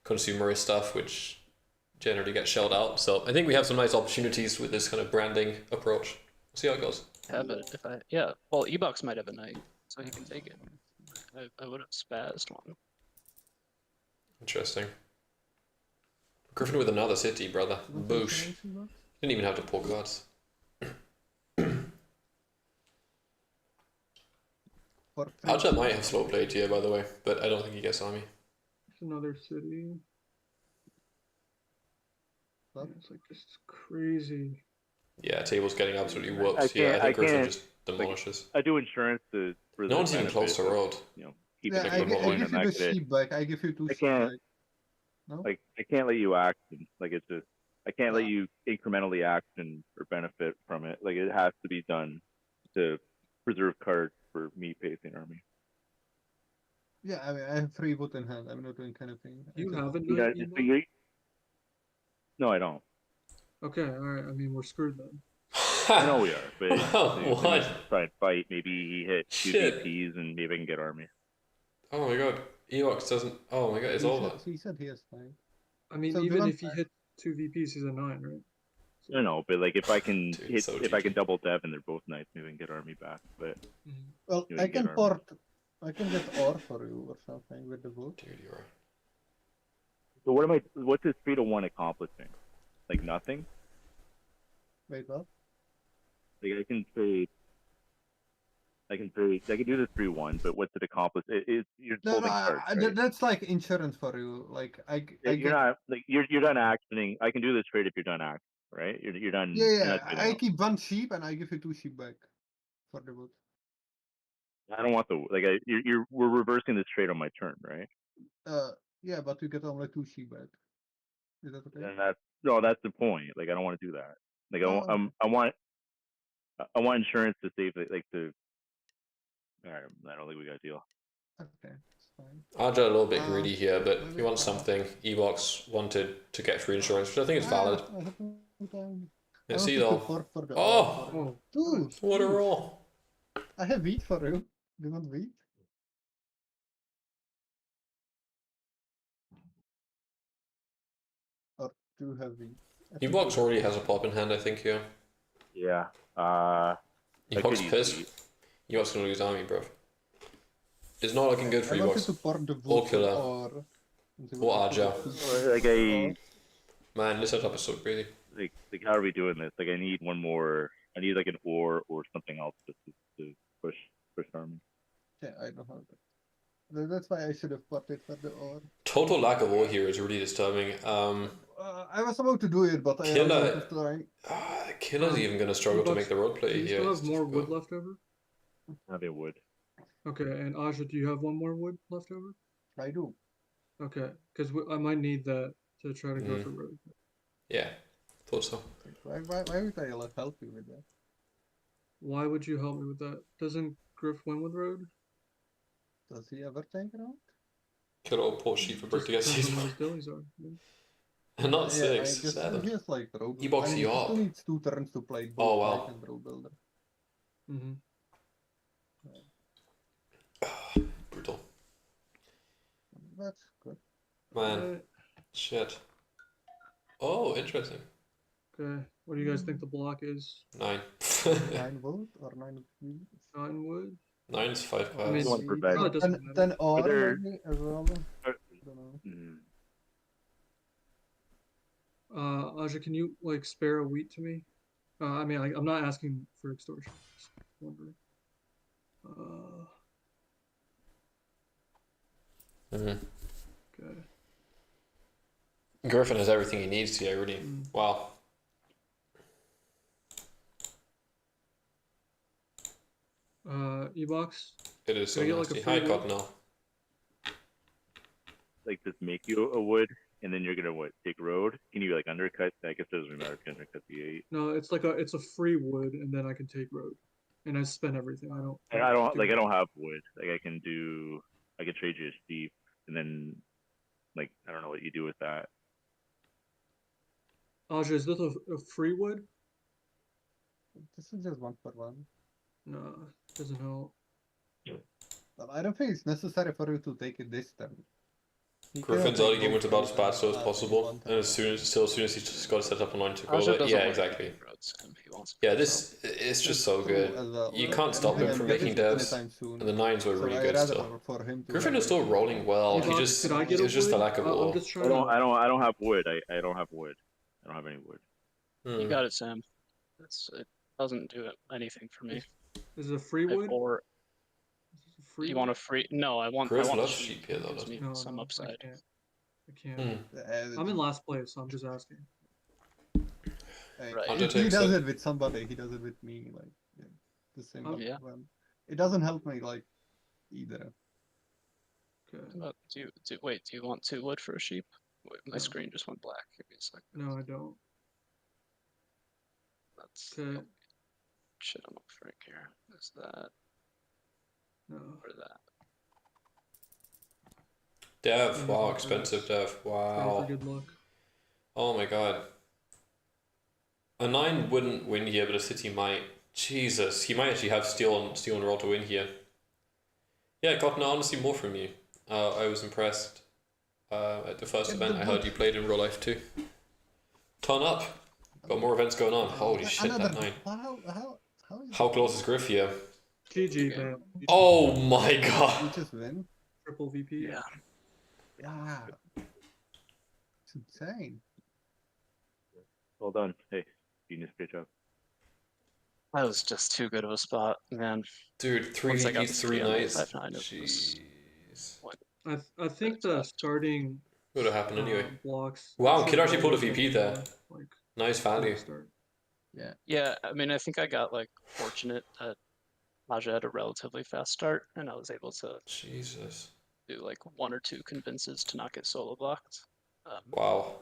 consumerist stuff, which generally gets shelled out. So I think we have some nice opportunities with this kind of branding approach. We'll see how it goes. Have it if I well Ebox might have a knight, so he can take it. I would have spazzed one. Interesting. Griffin with another city, brother. What Boosh. information box? Didn't even have to pull cards. For Alja might have slow played here, by the way, but I don't think he gets army. It's another city. What? It's like just crazy. Yeah, table's getting absolutely I whooped. Yeah, I can't- think I Griffin can't, just demolishes. I do insurance to. For No the one's even close to benefit of, road. You know, keep Yeah, it I like gi- a I point give and you that the could- sheep back. I give you 2 I sheep can't- back. No? Like I can't let you action. Like it's just I can't let Yeah. you incrementally action or benefit from it. Like it has to be done to preserve cards for me pacing army. Yeah, I mean, I have 3 wood in hand. I'm not doing anything. You I have a You knight, guys, Ebox? no, I don't. Okay, alright. I mean, we're screwed then. I know we are, but Oh, maybe what? try and fight. Maybe he hit 2 Shit. VPs and maybe I can get army. Oh my god. Eox doesn't. Oh my god, it's over. He said he has 9. I mean, So do you even want if he hit 2 VPs, he's a 9, right? I know, but like if I can Dude, hit, so if I can GG. double dev and they're both nice, maybe I can get army back. But Mhm. Well, You I get can army. port. I can get ore for you or something with the wood. Dude, you're right. so what am I? What's this 3-1 accomplishing? Like nothing. Wait, what? Like I can trade. I can do the 3-1, but what's it accomplish? You're No, holding no, cards, right? that's like insurance for you. Like I you're get, not like you're done actioning. I can do this trade if you're done acting, right? You're done. yeah, You're yeah. not doing I it. keep 1 sheep and I give you 2 sheep back for the wood. I don't want the like. We're reversing this trade on my turn, right? Yeah, but you get only 2 sheep back. Is that okay? And that's the point. Like I don't want to do that. Like Oh, okay. I want insurance to save it, like to. All right, I don't think we got a deal. Okay, it's fine. Arja a little bit Uh, greedy here, but maybe he wants uh, something. Evox wanted to get free insurance, which I think is valid. I have no time. I Let's see wanted to though. port for the Oh! ore for you. Oh, Dude, nice. What a dude, roll! I have wheat for you. Do you want wheat? Or do you have wheat? I think Evox you already have has a pop in hand, I think, here. Yeah. I could Evox use pissed. wheat. Evox gonna lose army, bro. It's not looking good for I wanted to Evox. port the Or wood for killer. ore. and they Or would have to Arja. get 2 Like ore. Man, this setup is so crazy. like how are we doing this? Like I need one more. I need like an ore or something else to push army. Yeah, I don't have that. That's why I should have potted for the or. Total lack of ore here is really disturbing. I was about to do it, but I Killer. was trying. Killer's even going to struggle to make the road Do play you here. still It's have more wood difficult. left over? They would. Okay, and Aja, do you have one more wood left over? I do. Okay, because I might need that to try to go Mhm. for road. Yeah, thought so. Why would I help you with that? Why would you help me with that? Doesn't Griff win with road? Does he ever take it out? Killer will port sheep for brick Just to get depends on what his 6. dillies are. Yeah. Not Yeah, 6, I guess 7. he has like road. He boxed you he up. still needs 2 turns to play both Oh, wow. Knight and road builder. Mm-hmm. Brutal. That's good. Man, shit. Oh, interesting. Okay, what do you guys think the block is? 9. 9 wood or 9 wood? 9 wood? 9's 5 I mean, cards. One per bag. Oh, it doesn't matter. Then or there- maybe as well. I don't know. Aja, can you like spare a wheat to me? I mean, I'm not asking for extortion. Just wondering. Mhm. Okay. Griffin has everything he needs here, really. Mm. Wow. E-box. It is so Can I get, like, a nasty. free Hi, wood? Cottonelle. Like just make you a wood, and then you're gonna what? Take road? Can you like undercut? I guess it doesn't matter if you undercut the 8. No, it's like it's a free wood, and then I can take road, and I spend everything. I don't. I don't have wood. Like I can trade you a sheep, and then like I don't know what you do with that. Aja, is this a free wood? This is just 1 for 1. No, doesn't help. But I don't think it's necessary for you to take it this turn. He Griffin's cannot early take game both was about as turns bad so as in possible, one and turn. as soon as he's just got to set up online to go Aja there. doesn't Yeah, like exactly. taking roads, and he wants to Yeah, go this it's just so That's true good. as well. You Well, can't stop him and from there making is devs, anytime soon. and the 9s were So really I'd good rather still. for him to Griffin have is still it. rolling well. He E-box, just could I get a it's just wood? the lack of I'm ore. just I trying to. don't have wood. I don't have wood. I don't have any wood. You got it, Sam. It doesn't do anything for me. Is it a free wood? Or Is this a free you wood? want a free? No, I want. Griff I want loves the sheep here though, Gives doesn't me he? No, some no, upside. I can't. Hmm. I'm in last place, so I'm just asking. Right. Hunter He takes does it. it with somebody. He does it with me. Like the same. Oh, yeah. One. It doesn't help me like either. Okay. Wait, do you want 2 wood for a sheep? Wait, my No. screen just went black. Give me a second. No, I don't. That's Okay. shit I'm offering here. Is that No. or that? Dev, Yeah, wow, Hunter. expensive dev. Pray for Wow. good luck. Oh my god. A 9 wouldn't win here, but a city might. Jesus, he might actually have steel and roll to win here. Yeah, Cotton, I want to see more from you. I was impressed at the first event I heard you played in real life too. Turn up. Got more events going on. Holy shit, that 9. How close is Griff here? GG, man. Oh my god. You just win. Triple VP. Yeah. Yeah. It's insane. Well done. Hey, genius, great job. That was just too good of a spot, man. Dude, 3 Once I got VPs, the 3 3 on the nights. 5-9, it was- Jeez. I think the left. starting Would have happened anyway. blocks. Wow, should Kid actually pulled a probably VP be there. more, Like Nice value. start. Yeah, I mean, I think I got like fortunate that Aja had a relatively fast start, and I was able to Jesus. do like 1 or 2 convinces to not get solo blocked. Wow.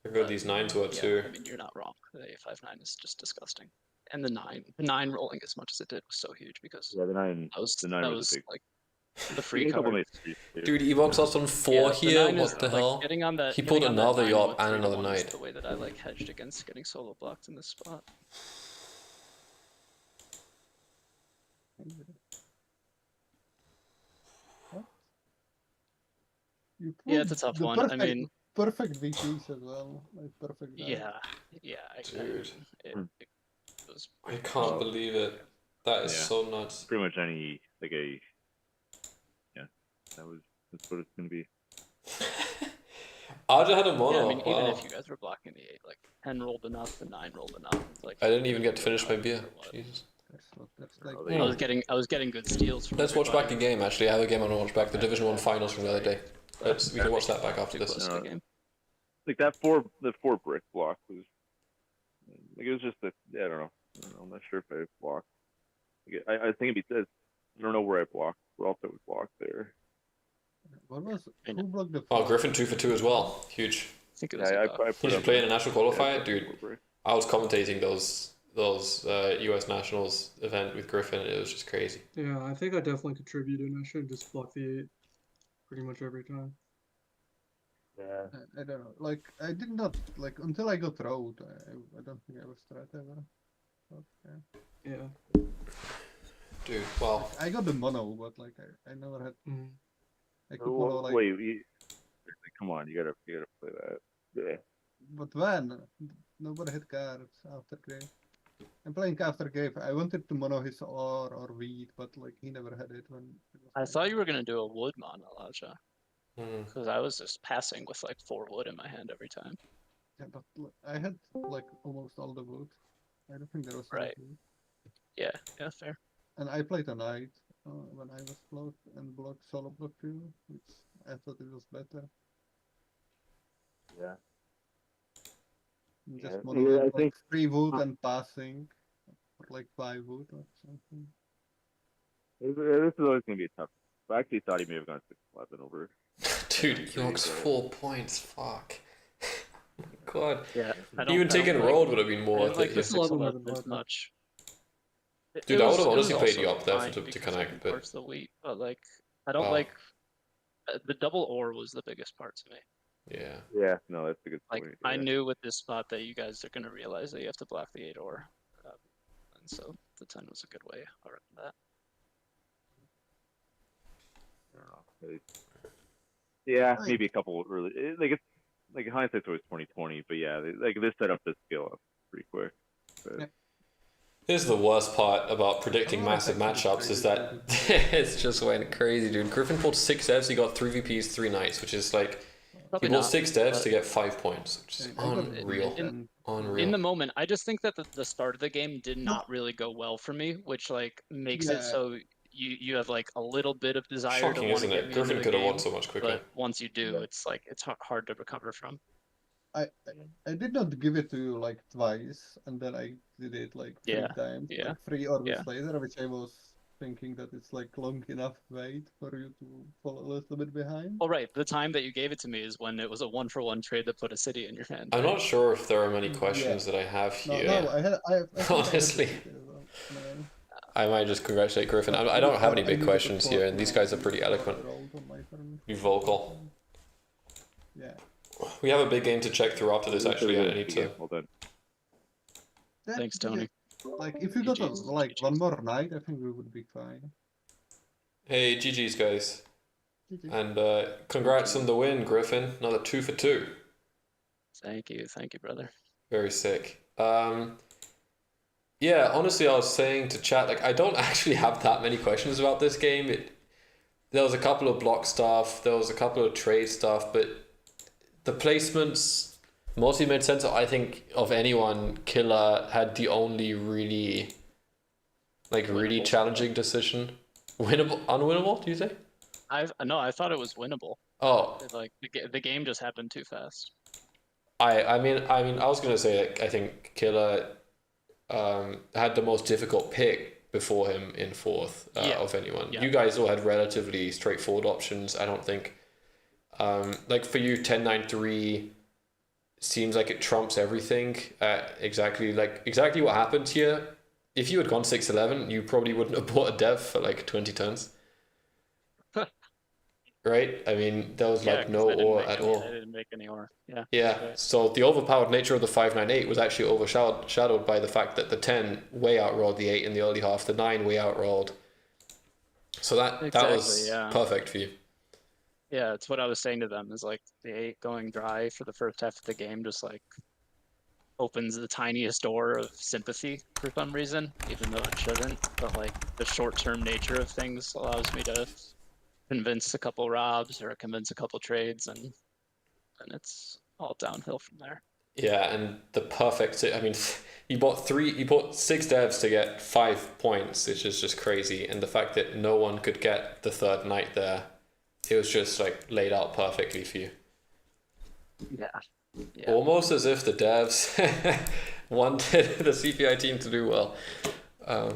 How good these 9s were Yeah, too. I mean, you're not wrong. The 8-5-9 is just disgusting, and the 9 rolling as much as it did was so huge because Yeah, the 9. that was The 9 was a big. like the free He had a couple card. nice streaks, too. Dude, Evox lost on 4 Yeah, the here. 9 is, What the like, hell? Getting on that, He getting pulled on that another 9 yacht with and 3 to another 1 is knight. The way that I like hedged against getting solo blocked in this spot. You Yeah, it's a pulled tough the one. I perfect- mean, perfect VPs as well. Like perfect. guys. yeah. Dude. It was. I can't believe it. That is Yeah. so nuts. Pretty much any like a. Yeah, that's what it's gonna be. Aja had a Yeah, mono. I mean, even Wow. if you guys were blocking the 8, like 10 rolled enough, the 9 rolled enough. Like I didn't even get to finish my beer. Or what. Jesus. That's not that like Oh, I was getting good steals from Let's watch back the everybody. game. Actually, I have a game I want to watch back. The Division 1 finals from the other day. We can watch that back after Too this. close to the game. like the 4 brick block was like it was just a yeah, I don't know. I'm not sure if I blocked. Like, I think it'd be I don't know where I blocked. Where else I would block there. what was I know. who blocked the? Oh, flag? Griffin 2 for 2 as well. Huge. I think it was Yeah, about- I He put should up play in a- a national yeah, qualifier, I put dude. 4 brick. I was commentating those US Nationals event with Griffin. It was just crazy. Yeah, I think I definitely contributed. I should have just blocked the 8 pretty much every time. Yeah. I don't know. Like I did not like until I got road. I don't think I was strat ever. But, yeah. Yeah. Dude, well, I got the mono, but like I never had. Mm. I could mono like. Wait, come on, you gotta play that. Yeah. But when nobody had cards after grave. I'm playing after grave. I wanted to mono his or weed, but like he never had it when. It was I like- thought you were gonna do a wood mono, Elijah, hmm. because I was just passing with like 4 wood in my hand every time. Yeah, but I had like almost all the wood. I don't think there was any Right. wood. Yeah, fair. And I played a knight when I was blocked and blocked solo block you, which I thought it was better. Yeah. Just Yeah, mono yeah, I like think- 3 wood and passing, or like 5 wood or something. This is always gonna be a tough. I actually thought he may have gone 6-11 over. Dude, York's 4 points. Fuck. God. Yeah, I don't, Even I don't taking like- road would have been I more don't worth like it. the Yeah. 6-11 hard, as though. much. Dude, I would have it was honestly played also you up there fine to because I connect, can but- parse the wheat, but like I don't Oh. like the double ore was the biggest part to me. Yeah. Yeah, no, that's a good Like point. I yeah. knew with this spot that you guys are gonna realize that you have to block the 8 ore, and so the 10 was a good way around that. I don't know. Yeah, Right. maybe a couple early. Like it's like hindsight's always 20/20, but yeah, like this setup does scale up pretty quick. But, Yeah. Here's the worst part about predicting Oh, massive that's actually matchups is crazy, that it's just went crazy, dude. Griffin pulled 6 devs, he got 3 VPs, 3 knights, which is like Probably he pulled not, 6 devs but to get 5 points, which is I got unreal. in- Unreal. in the moment, I just think that the start of the game did not really go well for me, which like makes it Yeah. so you have like a little bit of desire Shocking, to want to isn't get it? me Griffin into the could have game, won so much quicker. but once you do, Yeah. it's like it's hard to recover from. I did not give it to you like twice, and then I did it like 3 Yeah, times, yeah, like 3 orbs yeah. later, which I was thinking that it's like long enough wait for you to fall a little bit behind. Oh right, the time that you gave it to me is when it was a 1-for-1 trade that put a city in your hand. I'm right? not sure if there are many questions that I have No, here. no, I think I had Honestly. it as well. No. I might just congratulate Griffin. I don't have any I big needed questions to here, pause and these now guys are pretty before I eloquent. rolled on my turn. Be vocal. Yeah. We have a big game to check through after this, actually. I Yeah, need to. Well done. Yeah, Thanks, yeah. Tony. Like if you got GG's, like GG's. one more night, I think we would be fine. Hey, GG's, guys. GG. And congrats on the win, Griffin. Another 2 for 2. Thank you, brother. Very sick. Yeah, honestly, I was saying to chat, like, I don't actually have that many questions about this game. There was a couple of block stuff, there was a couple of trade stuff, but the placements mostly made sense. I think of anyone, Killer had the only really Winnable. challenging decision. Winnable, unwinnable, do you say? I thought it was winnable. Oh, Like the game just happened too fast. I mean, I was gonna say, like, I think Killer had the most difficult pick before him in 4th Yeah. of anyone. Yeah. You guys all had relatively straightforward options. I don't think, like for you, 10-9-3 seems like it trumps everything. Exactly what happened here. If you had gone 6-11, you probably wouldn't have bought a dev for like 20 turns. Right? I mean, there was like 'cause no I didn't ore make at any- all. I didn't make any ore. Yeah. Yeah, right. so the overpowered nature of the 5-9-8 was actually overshadowed by the fact that the 10 way outrolled the 8 in the early half, the 9 way outrolled. So that was Exactly, yeah. perfect for you. Yeah, it's what I was saying to them is like the 8 going dry for the first half of the game just like opens the tiniest door of sympathy for some reason, even though it shouldn't. But like the short-term nature of things allows me to convince a couple robs or convince a couple trades, and it's all downhill from there. Yeah, and the perfect, I mean, He bought 6 devs to get 5 points, which is just crazy. And the fact that no one could get the third knight there, it was just like laid out perfectly for you. Yeah. Yeah. Almost as if the devs wanted the CPI team to do well. That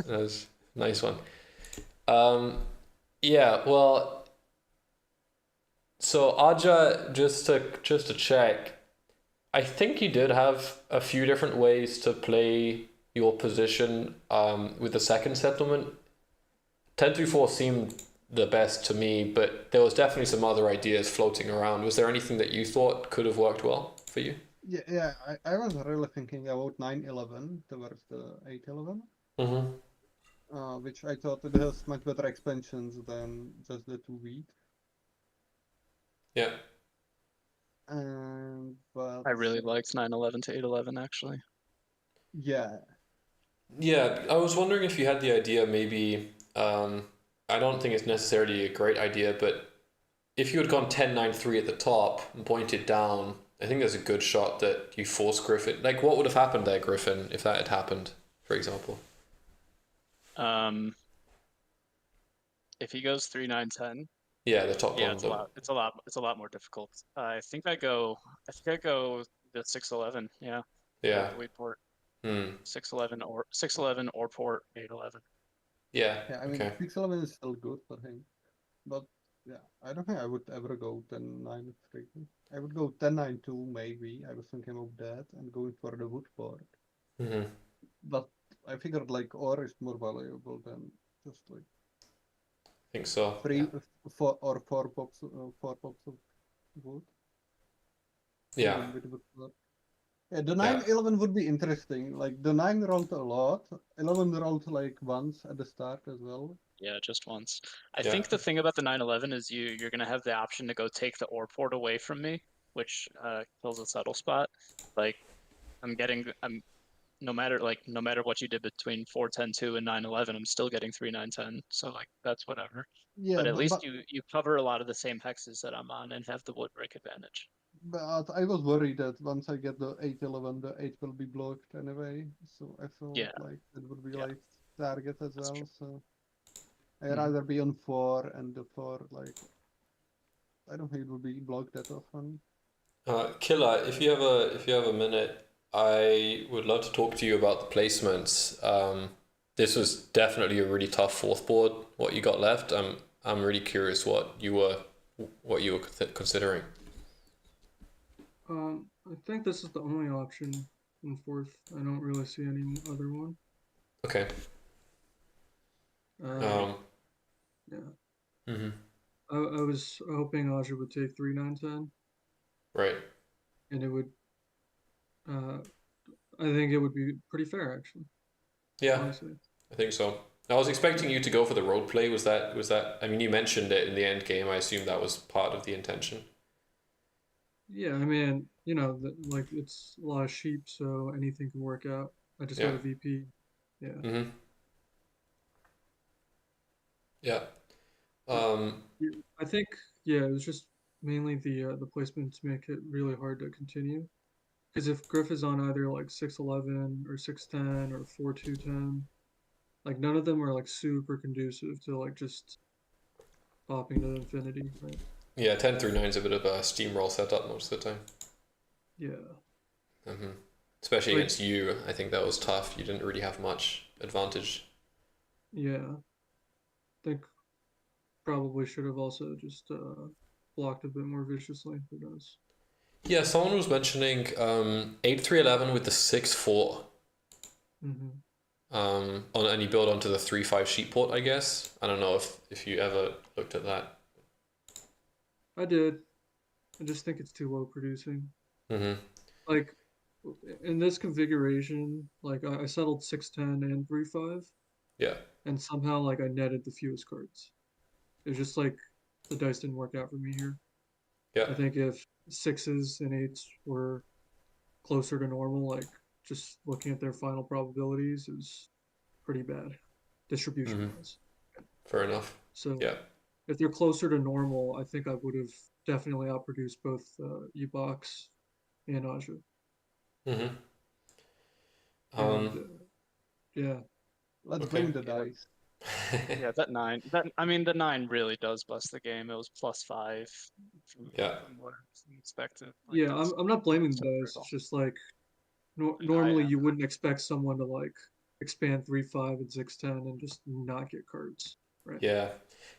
was a nice one. Yeah, well, so Aja, just to check, I think you did have a few different ways to play your position with the second settlement. 10-4 seemed the best to me, but there was definitely some other ideas floating around. Was there anything that you thought could have worked well for you? Yeah, I was really thinking about 9-11 towards the 8-11, Mm-hmm. which I thought it has much better expansions than just the 2 wheat. Yeah. But I really liked 9-11 to 8-11 actually. yeah, Yeah, I was wondering if you had the idea maybe, I don't think it's necessarily a great idea, but if you had gone 10-9-3 at the top and pointed down, I think there's a good shot that you force Griffin. Like, what would have happened there, Griffin, if that had happened, for example? If he goes 3-9-10, Yeah, the top yeah, one. it's a lot more difficult. I think I go the 6-11. Yeah. Yeah. We port Hmm. 6-11 or port 8-11. Yeah. I mean, Okay. 6-11 is still good for him. But yeah, I don't think I would ever go 10-9-3. I would go 10-9-2 maybe. I was thinking of that and going for the wood board. Mm-hmm. But I figured like ore is more valuable than just like I think so. 4 pops of wood. Yeah. Even with wood board. Yeah, the 9-11 would be interesting. Like the 9 rolled a lot. 11 rolled like once at the start as well. Yeah, just once. I Yeah. think the thing about the 9-11 is you're gonna have the option to go take the ore port away from me, which kills a subtle spot. Like I'm no matter what you did between 4-10-2 and 9-11, I'm still getting 3-9-10. So like that's whatever. Yeah, But at least you cover a lot of the same hexes that I'm on and have the wood break advantage. but I was worried that once I get the 8-11, the 8 will be blocked anyway. So I thought Yeah. like it would be Yeah. like target as That's well. true. So I'd rather be on 4 and the 4 like I don't think it would be blocked that often. Killer, if you have a minute, I would love to talk to you about the placements. This was definitely a really tough fourth board. What you got left? I'm really curious what you were considering. I think this is the only option in fourth. I don't really see any other one. Okay. Yeah. Mm-hmm. I was hoping Aja would take 3-9-10, Right. and it would. I think it would be pretty fair, actually. Yeah, Honestly. I think so. I was expecting you to go for the road play. Was that? I mean, you mentioned it in the end game. I assume that was part of the intention. Yeah, I mean, you know, like it's a lot of sheep, so anything can work out. I just got a VP. Yeah. Mm-hmm. Yeah. I think it was just mainly the placement to make it really hard to continue. Because if Griff is on either like 6-11 or 6-10 or 4-2-10, like none of them are like super conducive to like just popping to infinity, right? Yeah, 10-9 is a bit of a steamroll setup most of the time. Yeah. Mm-hmm. Especially Like- against you, I think that was tough. You didn't really have much advantage. Yeah. I think probably should have also just blocked a bit more viciously. Who knows? Yeah, someone was mentioning 8-3-11 with the 6-4. Mm-hmm. And you build onto the 3-5 sheet port, I guess. I don't know if you ever looked at that. I did. I just think it's too low producing. Mm-hmm. Like in this configuration, like I settled 6-10 and 3-5, Yeah. and somehow like I netted the fewest cards. It was just like the dice didn't work out for me here. Yeah. I think if 6s and 8s were closer to normal, like just looking at their final probabilities, it was pretty bad distribution wise. Fair enough. So Yeah. if they're closer to normal, I think I would have definitely outproduced both Ubox and Aja. Mm-hmm. And, yeah. Let's Okay. bring the dice. Yeah, that 9. I mean, the 9 really does bust the game. It was +5 Yeah. from what I expected. Like, Yeah, that's I'm not blaming the not dice. brutal. It's just like No, normally I you wouldn't expect someone to like expand 3-5 and 6-10 and just not get cards, right? Yeah.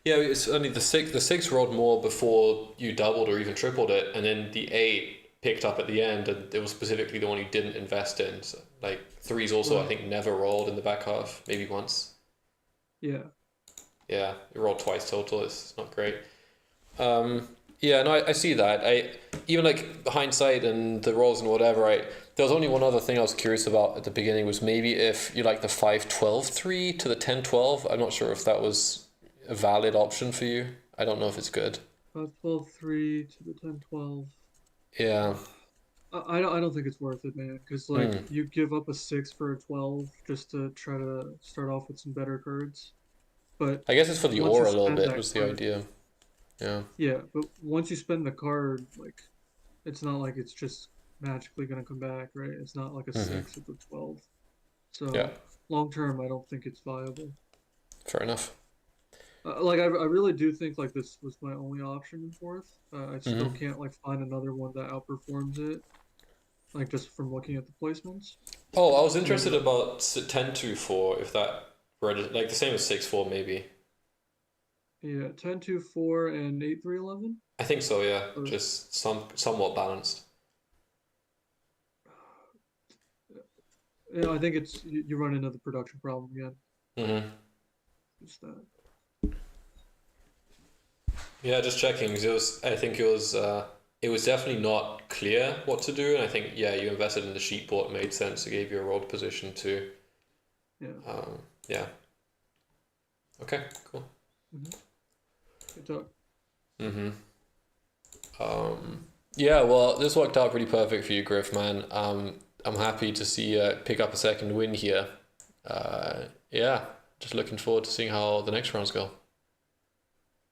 Yeah, it's only the six rolled more before you doubled or even tripled it, and then the 8 picked up at the end, and it was specifically the one you didn't invest in. So, like 3's also I Right. think never rolled in the back half, maybe once. Yeah. Yeah, it rolled twice total. It's not great. Yeah, no, I see that. I even like hindsight and the rolls and whatever. There was only one other thing I was curious about at the beginning was maybe if you like the 5-12-3 to the 10-12. I'm not sure if that was a valid option for you. I don't know if it's good. 5-12-3 to the 10-12. Yeah. I don't think it's worth it, man. Because like you give up a 6 for a 12 just to try to start off with some better cards. But I guess it's for the once you aura a little spend bit that was the card, idea. Yeah. yeah, but once you spend the card, like it's not like it's just magically gonna come back, right? It's not like a 6 at the 12. So Yeah. long term, I don't think it's viable. Fair enough. Like I really do think like this was my only option in fourth. I still can't like find another one that outperforms it. Like just from looking at the placements. Oh, I was interested about 10-2-4 if that like the same as 6-4 maybe. Yeah, 10-2-4 and 8-3-11. I think so, yeah. Or- Just somewhat balanced. Yeah, I think it's you run into the production problem again. Mm-hmm. Just that. Yeah, just checking because I think it was definitely not clear what to do, and I think you invested in the sheet board made sense. It gave you a rolled position too. Yeah. Yeah. Okay, cool. Good talk. Yeah, well, this worked out pretty perfect for you, Griff, man. I'm happy to see you pick up a second win here. Yeah, just looking forward to seeing how the next rounds go.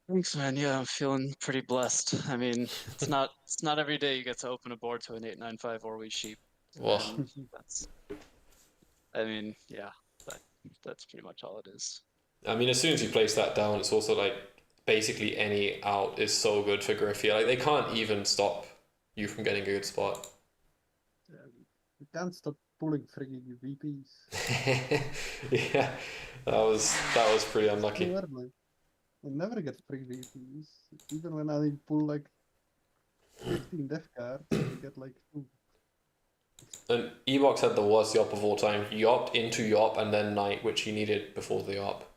Thanks, man. Yeah, I'm feeling pretty blessed. I mean, it's not every day you get to open a board to an 8-9-5 or we sheep. Well, And I mean, yeah, that's pretty much all it is. I mean, as soon as you place that down, it's also like basically any out is so good for Griff. Yeah, like they can't even stop you from getting a good spot. You can't stop pulling free VPs. Yeah, that was pretty unlucky. I never get free VPs. Even when I pull like 15 death cards, I get like 2. And Ebox had the worst Yop of all time. He Yopped into Yop and then Knight, which he needed before the Yop.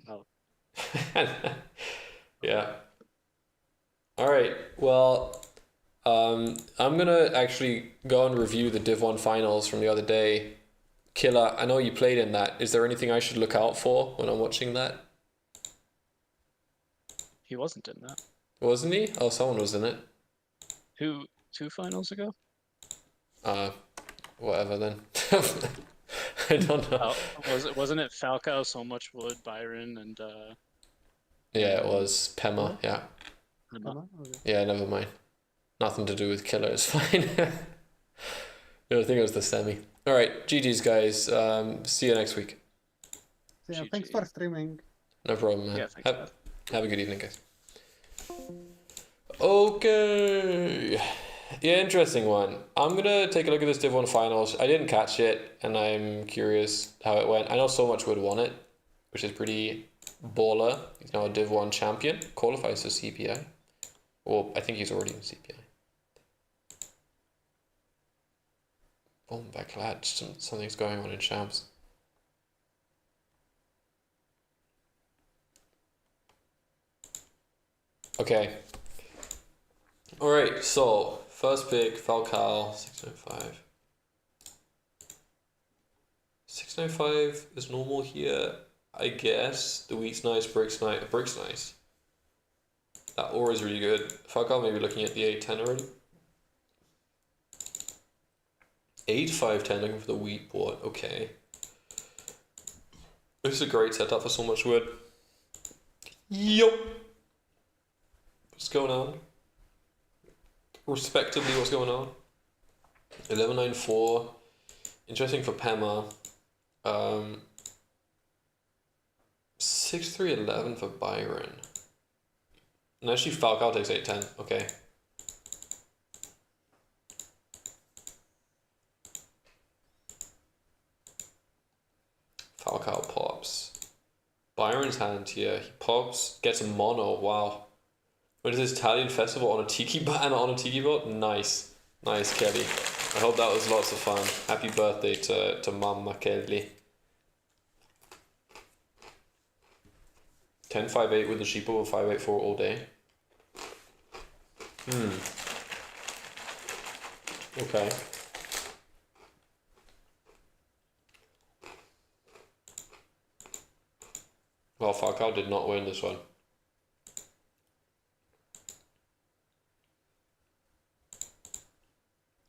Oh. Yeah. Alright, well, I'm gonna actually go and review the Div 1 finals from the other day. Killer, I know you played in that. Is there anything I should look out for when I'm watching that? He wasn't in that. Wasn't he? Oh, someone was in it. Two finals ago? Whatever then. I don't know. Wasn't it Falcao, So Much Wood, Byron, and Yeah, it was Pema, yeah. Emma? Yeah, never mind. Nothing to do with Killer, it's fine. No, I think it was the semi. Alright, GG's guys. See you next week. So yeah, thanks for streaming. No problem, man. Yeah, thanks. Have a good evening, guys. Okay. Yeah, interesting one. I'm gonna take a look at this Div 1 finals. I didn't catch it, and I'm curious how it went. I know So Much Wood won it, which is pretty baller. He's now a Div 1 champion. Qualifies for CPI. Well, I think he's already in CPI. Oh, glad something's going on in CHAMPS. Okay. Alright, so first pick, Falcao, 695. 695 is normal here, I guess. The wheat's nice, brick's nice. That aura is really good. Falcao maybe looking at the 810 already. 8-5-10 looking for the wheat board, okay. This is a great setup for So Much Wood. Yup. What's going on? Respectively, what's going on? 11-9-4 Interesting for Pema. 6-3-11 for Byron. And actually Falcao takes 8-10. Okay. Falcao pops. Byron's hand here. He pops, gets a mono. Wow. What is this Italian festival on a tiki boat? Nice. Nice, Kelly. I hope that was lots of fun. Happy birthday to Mamma Kelly. 10-5-8 with the sheep over 5-8-4 all day. Okay. Well, Falcao did not win this one.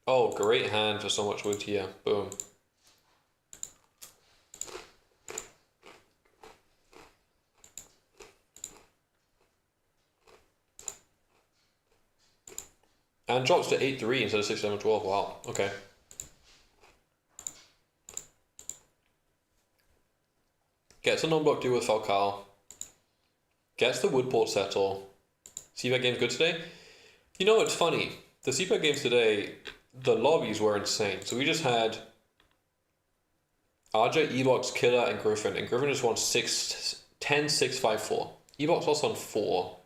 Oh, great hand for so much wood here. Boom. And drops to 8-3 instead of 6-7-12. Wow, okay. Gets a non-block deal with Falcao. Gets the Woodport settle. CPI game's good today? You know, it's funny. The CPI games today, the lobbies were insane. So we just had RJ, Ebox, Killer, and Griffin. And Griffin just won 10-6-5-4. Ebox lost on 4.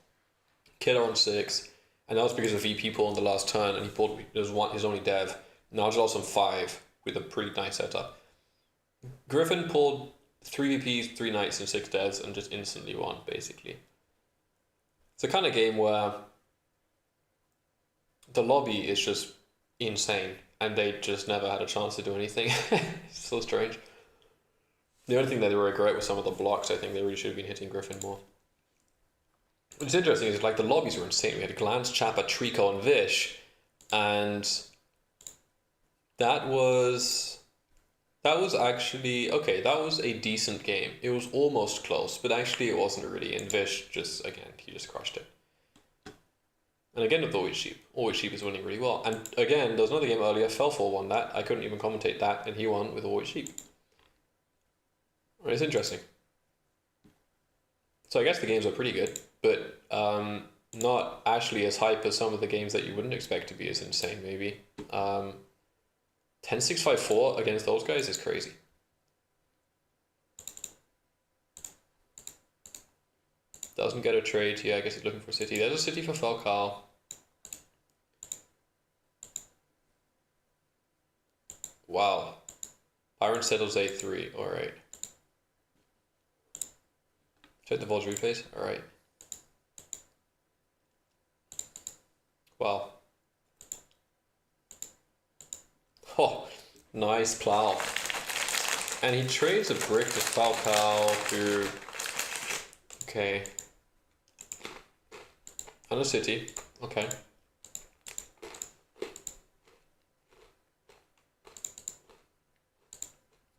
Killer on 6. And that was because of VP pull on the last turn, and he pulled his only dev. Now lost on 5 with a pretty nice setup. Griffin pulled 3 VPs, 3 knights, and 6 devs, and just instantly won, basically. It's the kind of game where the lobby is just insane, and they just never had a chance to do anything. It's so strange. The only thing that they regret was some of the blocks. I think they really should have been hitting Griffin more. What's interesting is like the lobbies were insane. We had Glance, Chappa, Trico, and Vish, and that was actually okay. That was a decent game. It was almost close, but actually it wasn't really. And Vish just he just crushed it. And again with Always Sheep. Always Sheep is winning really well. And again, there was another game earlier. Felfor won that. I couldn't even commentate that, and he won with Always Sheep. It's interesting. So I guess the games are pretty good, but not actually as hype as some of the games that you wouldn't expect to be as insane, maybe. 10-6-5-4 against those guys is crazy. Doesn't get a trade here. I guess he's looking for City. There's a City for Falcao. Wow. Byron settles A3. Alright. Check the Volge replays. Alright. Wow. Oh, nice plow. And he trades a brick with Falcao through. Okay. And a City. Okay.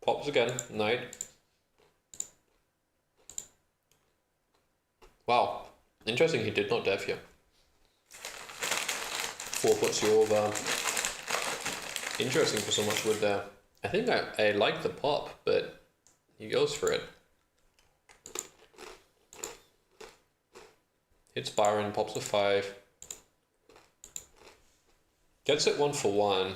Pops again. Knight. Wow. Interesting he did not dev here. 4 puts you over. Interesting for so much wood there. I think I like the pop, but he goes for it. Hits Byron, pops a 5. Gets it 1 for 1.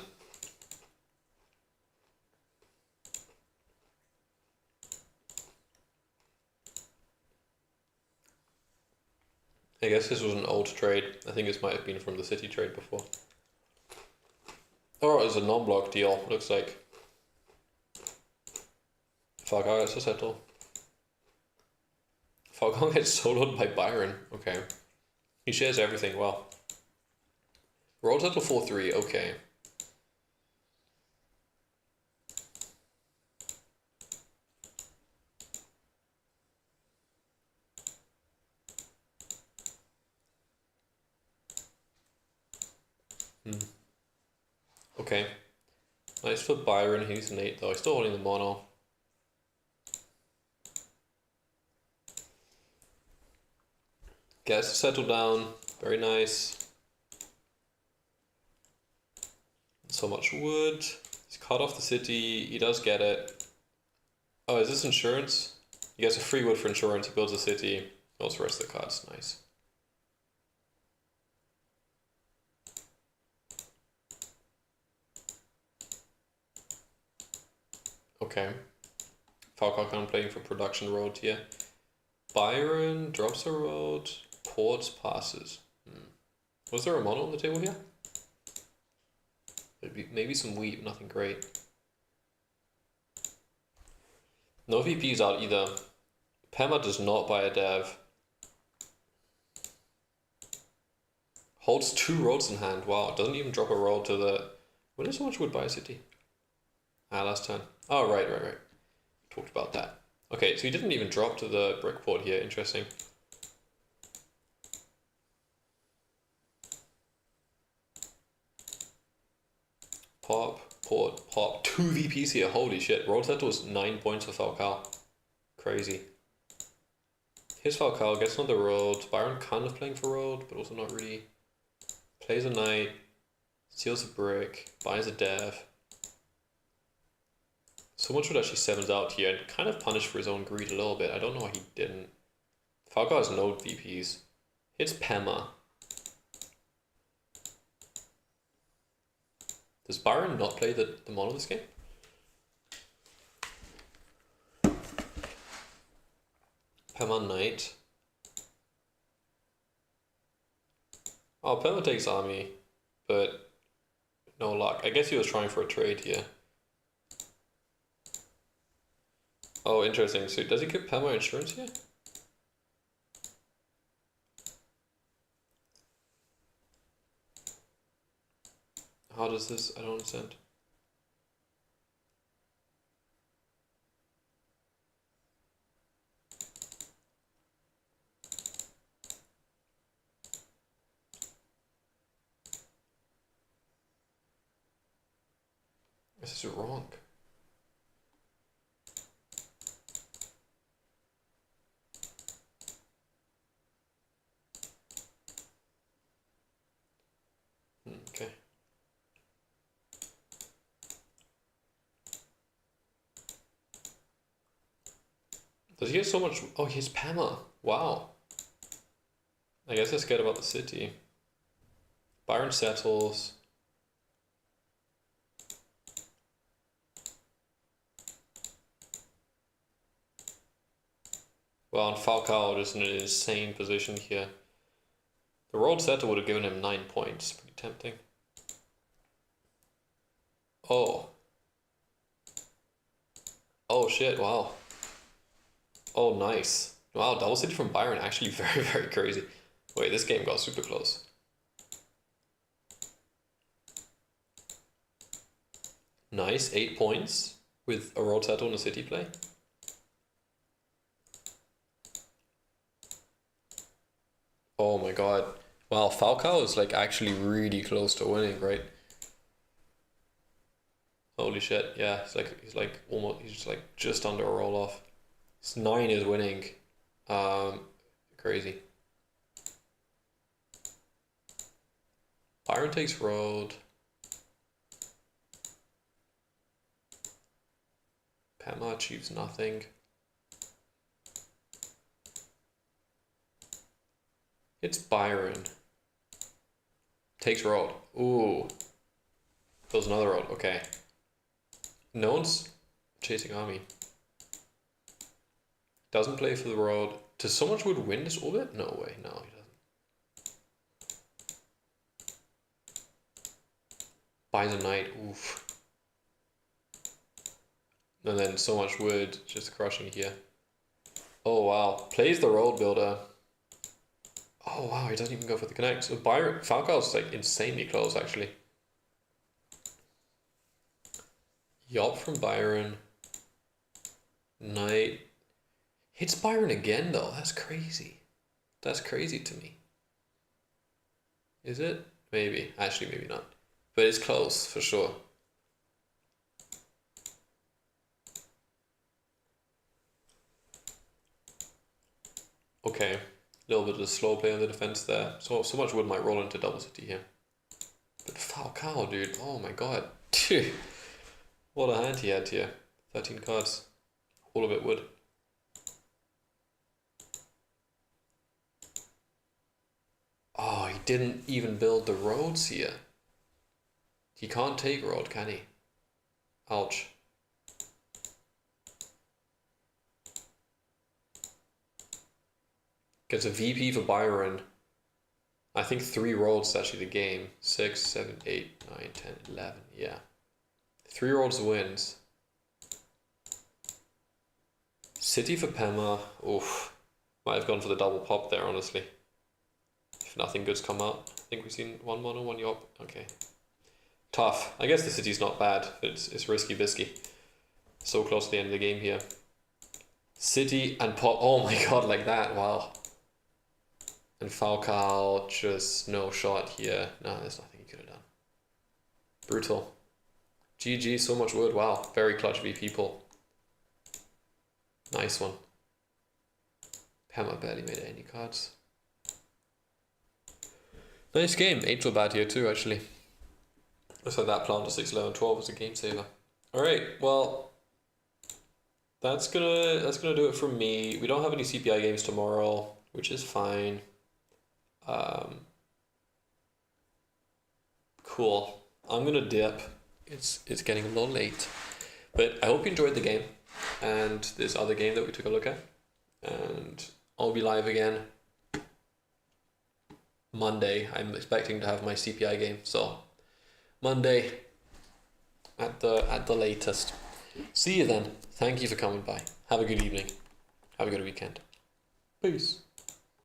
I guess this was an old trade. I think this might have been from the City trade before. Or it was a non-block deal, looks like. Falcao gets to settle. Falcao gets soloed by Byron. Okay. He shares everything well. Roll settle 4-3, okay. Okay. Nice for Byron, he's an 8 though. He's still holding the mono. Gets to settle down. Very nice. So much wood. He's Cut off the city. He does get it. Oh, is this insurance? He gets a free wood for insurance. He builds a city. Also the rest of the cards. Nice. Okay. Falcao kind of playing for production road here. Byron drops a road. Ports passes. Was there a mono on the table here? Maybe some wheat, but nothing great. No VPs out either. Pema does not buy a dev. Holds 2 roads in hand. Wow, doesn't even drop a road to the... When does so much wood buy a city? Ah, last turn. Oh, right. Talked about that. Okay, so he didn't even drop to the brick port here. Interesting. Pop, port, pop. 2 VPs here. Holy shit. Road set was 9 points for Falcao. Crazy. Here's Falcao. Gets on the road. Byron kind of playing for road, but also not really. Plays a knight. Steals a brick. Buys a dev. So much would actually sevens out here and kind of punished for his own greed a little bit. I don't know why he didn't. Falcao has no VPs. Hits Pema. Does Byron not play the mono this game? Pema Knight. Oh, Pema takes army, but no luck. I guess he was trying for a trade here. Oh, interesting. So does he give Pema insurance here? How does this? I don't understand. This is wrong. Okay. Does he have so much? Oh, he has Pema. Wow. I guess I scared about the city. Byron settles. Well, and Falcao is in an insane position here. The road settle would have given him 9 points. Pretty tempting. Oh. Oh shit, wow. Oh, nice. Wow, double city from Byron, actually very, very crazy. Wait, this game got super close. Nice, 8 points with a road settle and a city play. Oh my god. Wow, Falcao is like actually really close to winning, right? Holy shit, yeah, he's like almost, he's just like just under a roll off. 9 is winning. Crazy. Byron takes road. Pema achieves nothing. It's Byron. Takes road. Ooh. Builds another road. Okay. No one's chasing army. Doesn't play for the road. Does so much wood win this orbit? No way. No, he doesn't. Buys a knight. Oof. And then so much wood just crushing here. Oh wow. Plays the road builder. Oh wow, he doesn't even go for the connect. So Byron, Falcao's like insanely close actually. Yelp from Byron. Knight. Hits Byron again though, that's crazy. That's crazy to me. Is it? Maybe. Actually, maybe not. But it's close, for sure. Okay. A little bit of slow play on the defense there. So much wood might roll into double city here. But Falcao, dude. Oh my god. Dude. What a hand he had here. 13 cards. All of it wood. Oh, he didn't even build the roads here. He can't take road, can he? Ouch. Gets a VP for Byron. I think 3 roads is actually the game. 6, 7, 8, 9, 10, 11. Yeah. 3 roads wins. City for Pema. Oof. Might have gone for the double pop there, honestly. If nothing good's come out. I think we've seen 1 mono, 1 yop. Okay. Tough. I guess the city's not bad. It's risky bisky. So close to the end of the game here. City and pop. Oh my god, like that. Wow. And Falcao, just no shot here. No, there's nothing he could have done. Brutal. GG, so much wood. Wow, very clutch VP pull. Nice one. Pema barely made any cards. Nice game. 8 were bad here too, actually. Looks like that plant to 6, 11, 12 was a game saver. Alright, well, that's gonna do it from me. We don't have any CPI games tomorrow, which is fine. Cool. I'm gonna dip. It's getting a little late, but I hope you enjoyed the game and this other game that we took a look at. And I'll be live again Monday. I'm expecting to have my CPI game, so Monday at the latest. See you then. Thank you for coming by. Have a good evening. Have a good weekend. Peace.